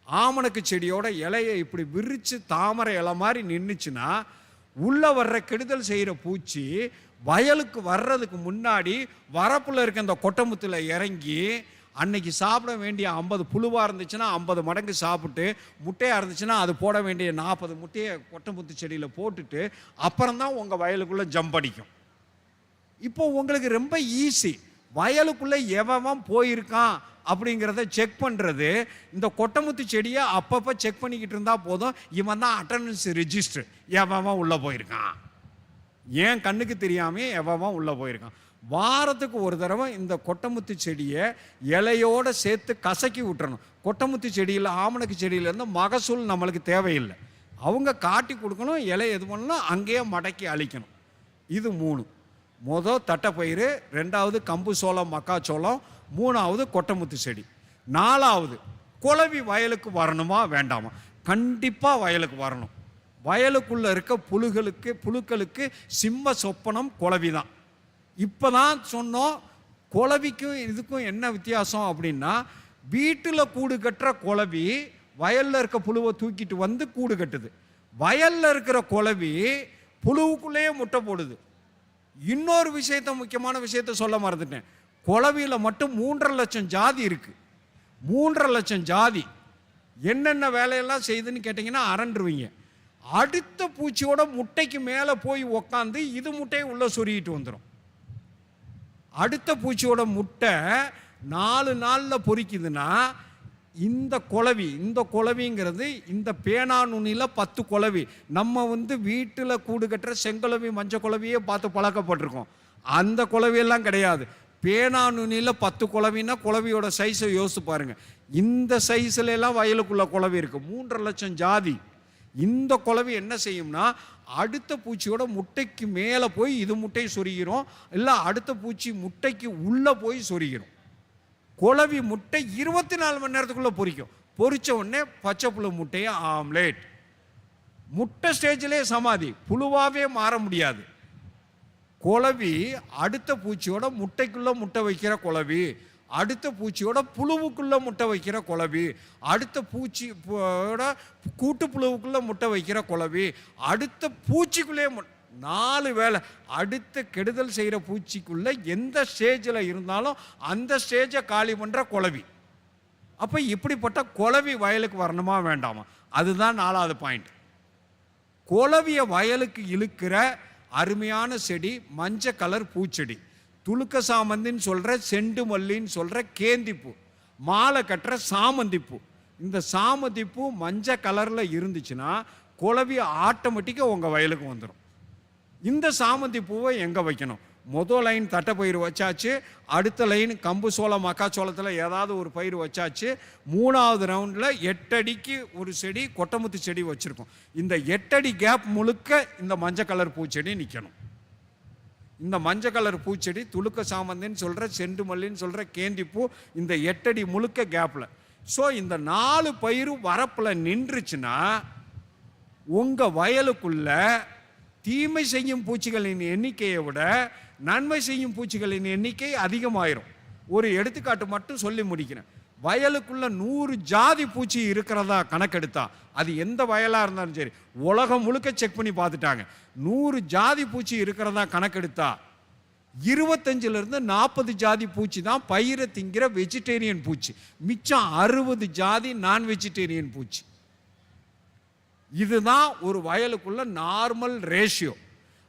ஆமணக்கு செடியோட இலையை இப்படி விரித்து தாமரை இலை மாதிரி நின்றுச்சுன்னா உள்ளே வர்ற கெடுதல் செய்கிற பூச்சி வயலுக்கு வர்றதுக்கு முன்னாடி வரப்பில் இருக்க இந்த கொட்டமுத்தில் இறங்கி அன்னைக்கு சாப்பிட வேண்டிய 50 புழுவாக இருந்துச்சுன்னா 50 மடங்கு சாப்பிட்டு, முட்டையாக இருந்துச்சுன்னா அது போட வேண்டிய 40 முட்டையை கொட்டமுத்து செடியில் போட்டுட்டு அப்புறம்தான் உங்கள் வயலுக்குள்ளே ஜம்ப் அடிக்கும். இப்போ உங்களுக்கு ரொம்ப ஈஸி. வயலுக்குள்ளே எவன் போயிருக்கான் அப்படிங்கிறத செக் பண்ணுறது. இந்த கொட்டமுத்து செடியை அப்பப்போ செக் பண்ணிக்கிட்டு இருந்தால் போதும். இவன் தான் அட்டண்டன்ஸ் ரிஜிஸ்டர். எவன் உள்ளே போயிருக்கான், ஏன் கண்ணுக்கு தெரியாமே எவன் உள்ளே போயிருக்கான். வாரத்துக்கு ஒரு தடவை இந்த கொட்டமுத்து செடியை இலையோடு சேர்த்து கசக்கி விட்டுறணும். கொட்டமுத்து செடியில் ஆமணக்கு செடியிலேருந்து மகசூல் நம்மளுக்கு தேவையில்லை. அவங்க காட்டி கொடுக்கணும், இலை எது பண்ணணும் அங்கேயே மடக்கி அழிக்கணும். இது 3. மொதல் தட்டைப்பயிறு, 2வது கம்பு சோளம் மக்காச்சோளம், 3வது கொட்டமுத்து செடி. 4வது குளவி வயலுக்கு வரணுமா வேண்டாமா? கண்டிப்பாக வயலுக்கு வரணும். வயலுக்குள்ளே இருக்க புழுக்களுக்கு சிம்ம சொப்பனம் குளவி தான். இப்போ தான் சொன்னோம். குளவிக்கும் இதுக்கும் என்ன வித்தியாசம் அப்படின்னா, வீட்டில் கூடு கட்டுற குளவி வயலில் இருக்க புழுவை தூக்கிட்டு வந்து கூடு கட்டுது. வயலில் இருக்கிற குளவி புழுவுக்குள்ளேயே முட்டை போடுது. இன்னொரு முக்கியமான விஷயத்த சொல்ல மறந்துட்டேன். குளவியில் மட்டும் 3.5 லட்சம் ஜாதி இருக்குது. 3.5 லட்சம் ஜாதி என்னென்ன வேலையெல்லாம் செய்யுதுன்னு கேட்டிங்கன்னா அரண்டுருவீங்க. அடுத்த பூச்சியோட முட்டைக்கு மேலே போய் உக்காந்து இது முட்டையை உள்ளே சொருகிட்டு வந்துடும். அடுத்த பூச்சியோட முட்டை 4 நாளில் பொறிக்குதுன்னா இந்த குளவிங்கிறது இந்த பேனா நுனியில் 10 குளவி. நம்ம வீட்டில் கூடு கட்டுற செங்குளவி மஞ்சள் குளவியே பார்த்து பழக்கப்பட்டிருக்கோம். அந்த குளவியெல்லாம் கிடையாது. பேனா நுனியில் 10 குளவின்னா குளவியோட சைஸை யோசிச்சு பாருங்கள். இந்த சைஸ்ல எல்லாம் வயலுக்குள்ள குளவி இருக்குது. 3.5 லட்சம் ஜாதி. இந்த குளவி என்ன செய்யும்னா, அடுத்த பூச்சியோட முட்டைக்கு மேலே போய் இது முட்டையை சொருகிறோம், இல்லை அடுத்த பூச்சி முட்டைக்கு உள்ளே போய் சொருகிறோம். குளவி முட்டை 24 மணி நேரத்துக்குள்ளே பொரிக்கும். பொரிச்ச உடனே பச்சை புழு முட்டையை ஆம்லேட். முட்டை ஸ்டேஜிலே சமாதி, புழுவாகவே மாற முடியாது. குளவி அடுத்த பூச்சியோட முட்டைக்குள்ளே முட்டை வைக்கிற குளவி, அடுத்த பூச்சியோட புழுவுக்குள்ளே முட்டை வைக்கிற குளவி, அடுத்த பூச்சியோட கூட்டு புழுவுக்குள்ளே முட்டை வைக்கிற குளவி, அடுத்த பூச்சிக்குள்ளே 4 வேலை. அடுத்த கெடுதல் செய்கிற பூச்சிக்குள்ளே எந்த ஸ்டேஜில் இருந்தாலும் அந்த ஸ்டேஜை காலி பண்ணுற குளவி. அப்போ இப்படிப்பட்ட குளவி வயலுக்கு வரணுமா வேண்டாமா? அதுதான் 4வது பாயிண்ட். குளவியை வயலுக்கு இழுக்கிற அருமையான செடி மஞ்சள் கலர் பூச்செடி. துளுக்க சாமந்தின்னு சொல்கிற செண்டு மல்லின்னு சொல்கிற கேந்திப்பூ, மாலை கட்டுற சாமந்திப்பூ. இந்த சாமந்திப்பூ மஞ்சள் கலரில் இருந்துச்சுன்னா குளவி ஆட்டோமேட்டிக்காக உங்கள் வயலுக்கு வந்துடும். இந்த சாமந்தி பூவை எங்கே வைக்கணும்? முதல் லைன் தட்டைப்பயிர் வச்சாச்சு, அடுத்த லைன் கம்பு சோளம் மக்காச்சோளத்தில் ஏதாவது ஒரு பயிர் வச்சாச்சு. 3வது ரவுண்டில் 8 அடிக்கு ஒரு செடி கொட்டமுத்து செடி வச்சுருக்கோம். இந்த 8 அடி கேப் முழுக்க இந்த மஞ்சள் கலர் பூச்செடி நிற்கணும். இந்த மஞ்சள் கலர் பூச்செடி துளுக்க சாமந்தின்னு சொல்கிற செண்டு மல்லின்னு சொல்கிற கேந்திப்பூ இந்த 8 அடி முழுக்க கேப்பில். ஸோ இந்த 4 பயிரும் வரப்பில் நின்றுச்சுன்னா உங்கள் வயலுக்குள்ள தீமை செய்யும் பூச்சிகளின் எண்ணிக்கையை விட நன்மை செய்யும் பூச்சிகளின் எண்ணிக்கை அதிகமாயிரும். ஒரு எடுத்துக்காட்டு மட்டும் சொல்லி முடிக்கிறேன். வயலுக்குள்ள 100 ஜாதி பூச்சி இருக்கிறதா கணக்கெடுத்தா, அது எந்த வயலாக இருந்தாலும் சரி, உலகம் முழுக்க செக் பண்ணி பார்த்துட்டாங்க. 100 ஜாதி பூச்சி இருக்கிறதா கணக்கெடுத்தா 25லிருந்து 40 ஜாதி பூச்சி தான் பயிரை திங்கிற வெஜிடேரியன் பூச்சி. மிச்சம் 60 ஜாதி நான் வெஜிடேரியன் பூச்சி. இதுதான் ஒரு வயலுக்குள்ள நார்மல் ரேஷியோ.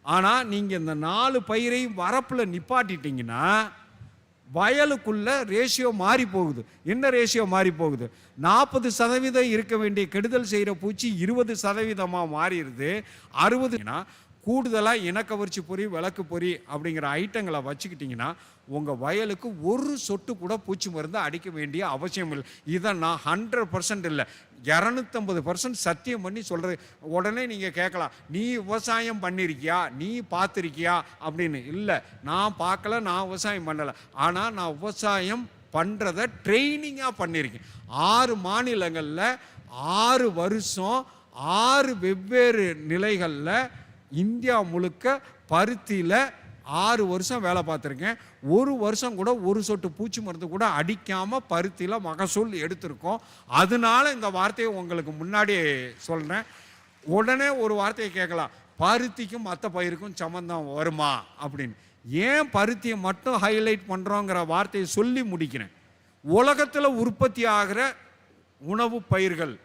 ஆனால் நீங்கள் இந்த 4 பயிரையும் வரப்பில் நிப்பாட்டிட்டீங்கன்னா வயலுக்குள்ள ரேஷியோ மாறி போகுது. என்ன ரேஷியோ மாறி போகுது? 40% இருக்க வேண்டிய கெடுதல் செய்கிற பூச்சி 20% மாறிடுது. 60னா கூடுதலாக இனக்கவர்ச்சி பொறி, விளக்கு பொறி அப்படிங்கிற ஐட்டங்களை வச்சுக்கிட்டிங்கன்னா உங்கள் வயலுக்கு ஒரு சொட்டு கூட பூச்சி மருந்து அடிக்க வேண்டிய அவசியம் இல்லை. இதை நான் 100% இல்லை 250% சத்தியம் பண்ணி சொல்கிறது. உடனே நீங்கள் கேட்கலாம், நீ விவசாயம் பண்ணியிருக்கியா, நீ பார்த்துருக்கியா அப்படின்னு. இல்லை, நான் பார்க்கல, நான் விவசாயம் பண்ணலை. ஆனால் நான் விவசாயம் பண்ணுறதை ட்ரைனிங்காக பண்ணியிருக்கேன். 6 மாநிலங்களில் 6 வருஷம் 6 வெவ்வேறு நிலைகளில் இந்தியா முழுக்க பருத்தியில் 6 வருஷம் வேலை பார்த்துருக்கேன். ஒரு வருஷம் கூட ஒரு சொட்டு பூச்சி மருந்து கூட அடிக்காமல் பருத்தியில் மகசூல் எடுத்திருக்கோம். அதனால இந்த வார்த்தையை உங்களுக்கு முன்னாடி சொல்கிறேன். உடனே ஒரு வார்த்தையை கேட்கலாம், பருத்திக்கும் மற்ற பயிருக்கும் சம்பந்தம் வருமா அப்படின்னு. ஏன் பருத்தியை மட்டும் ஹைலைட் பண்ணுறோங்கிற வார்த்தையை சொல்லி முடிக்கிறேன். உலகத்தில் உற்பத்தி ஆகிற உணவு பயிர்கள்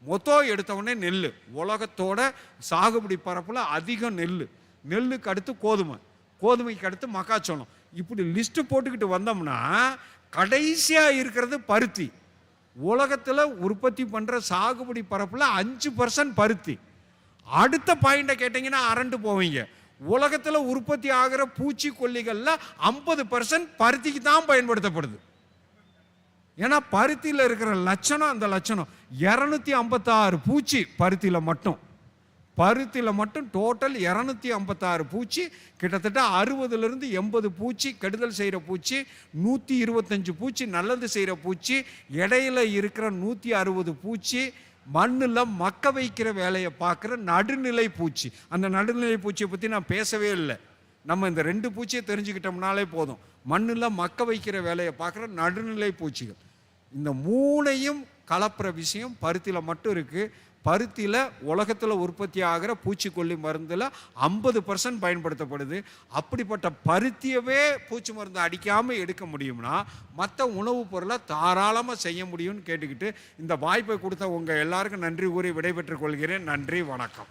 மொத்தம் எடுத்தவுடனே நெல். உலகத்தோட சாகுபடி பரப்பில் அதிகம் நெல். நெல்லுக்கு அடுத்து கோதுமை, கோதுமைக்கு அடுத்து மக்காச்சோளம். இப்படி லிஸ்ட்டு போட்டுக்கிட்டு வந்தோம்னா கடைசியாக இருக்கிறது பருத்தி. உலகத்தில் உற்பத்தி பண்ணுற சாகுபடி பரப்பில் 5% பருத்தி. அடுத்த பாயிண்டை கேட்டிங்கன்னா அரண்டு போவீங்க. உலகத்தில் உற்பத்தி ஆகிற பூச்சிக்கொல்லிகளில் 50% பருத்திக்கு தான் பயன்படுத்தப்படுது. ஏன்னா பருத்தியில் இருக்கிற லட்சணம் அந்த லட்சணம். 256 பூச்சி பருத்தியில் மட்டும் டோட்டல் 256 பூச்சி. கிட்டத்தட்ட 60லிருந்து 80 பூச்சி கெடுதல் செய்கிற பூச்சி, 125 பூச்சி நல்லது செய்கிற பூச்சி, இடையில இருக்கிற 160 பூச்சி, மண்ணில் மக்க வைக்கிற வேலையை பார்க்குற நடுநிலை பூச்சி. அந்த நடுநிலை பூச்சியை பற்றி நான் பேசவே இல்லை. நம்ம இந்த 2 பூச்சியை தெரிஞ்சுக்கிட்டோம்னாலே போதும். மண்ணில் மக்க வைக்கிற வேலையை பார்க்குற நடுநிலை பூச்சிகள். இந்த 3ஐயும் கலப்புற விஷயம் பருத்தியில் மட்டும் இருக்குது. பருத்தியில் உலகத்தில் உற்பத்தி ஆகிற பூச்சிக்கொல்லி மருந்தில் 50% பயன்படுத்தப்படுது. அப்படிப்பட்ட பருத்தியவே பூச்சி மருந்து அடிக்காமல் எடுக்க முடியும்னா மற்ற உணவுப் பொருளை தாராளமாக செய்ய முடியும்னு கேட்டுக்கிட்டு இந்த வாய்ப்பை கொடுத்த உங்கள் எல்லாருக்கும் நன்றி கூறி விடைபெற்றுக் கொள்கிறேன். நன்றி, வணக்கம்.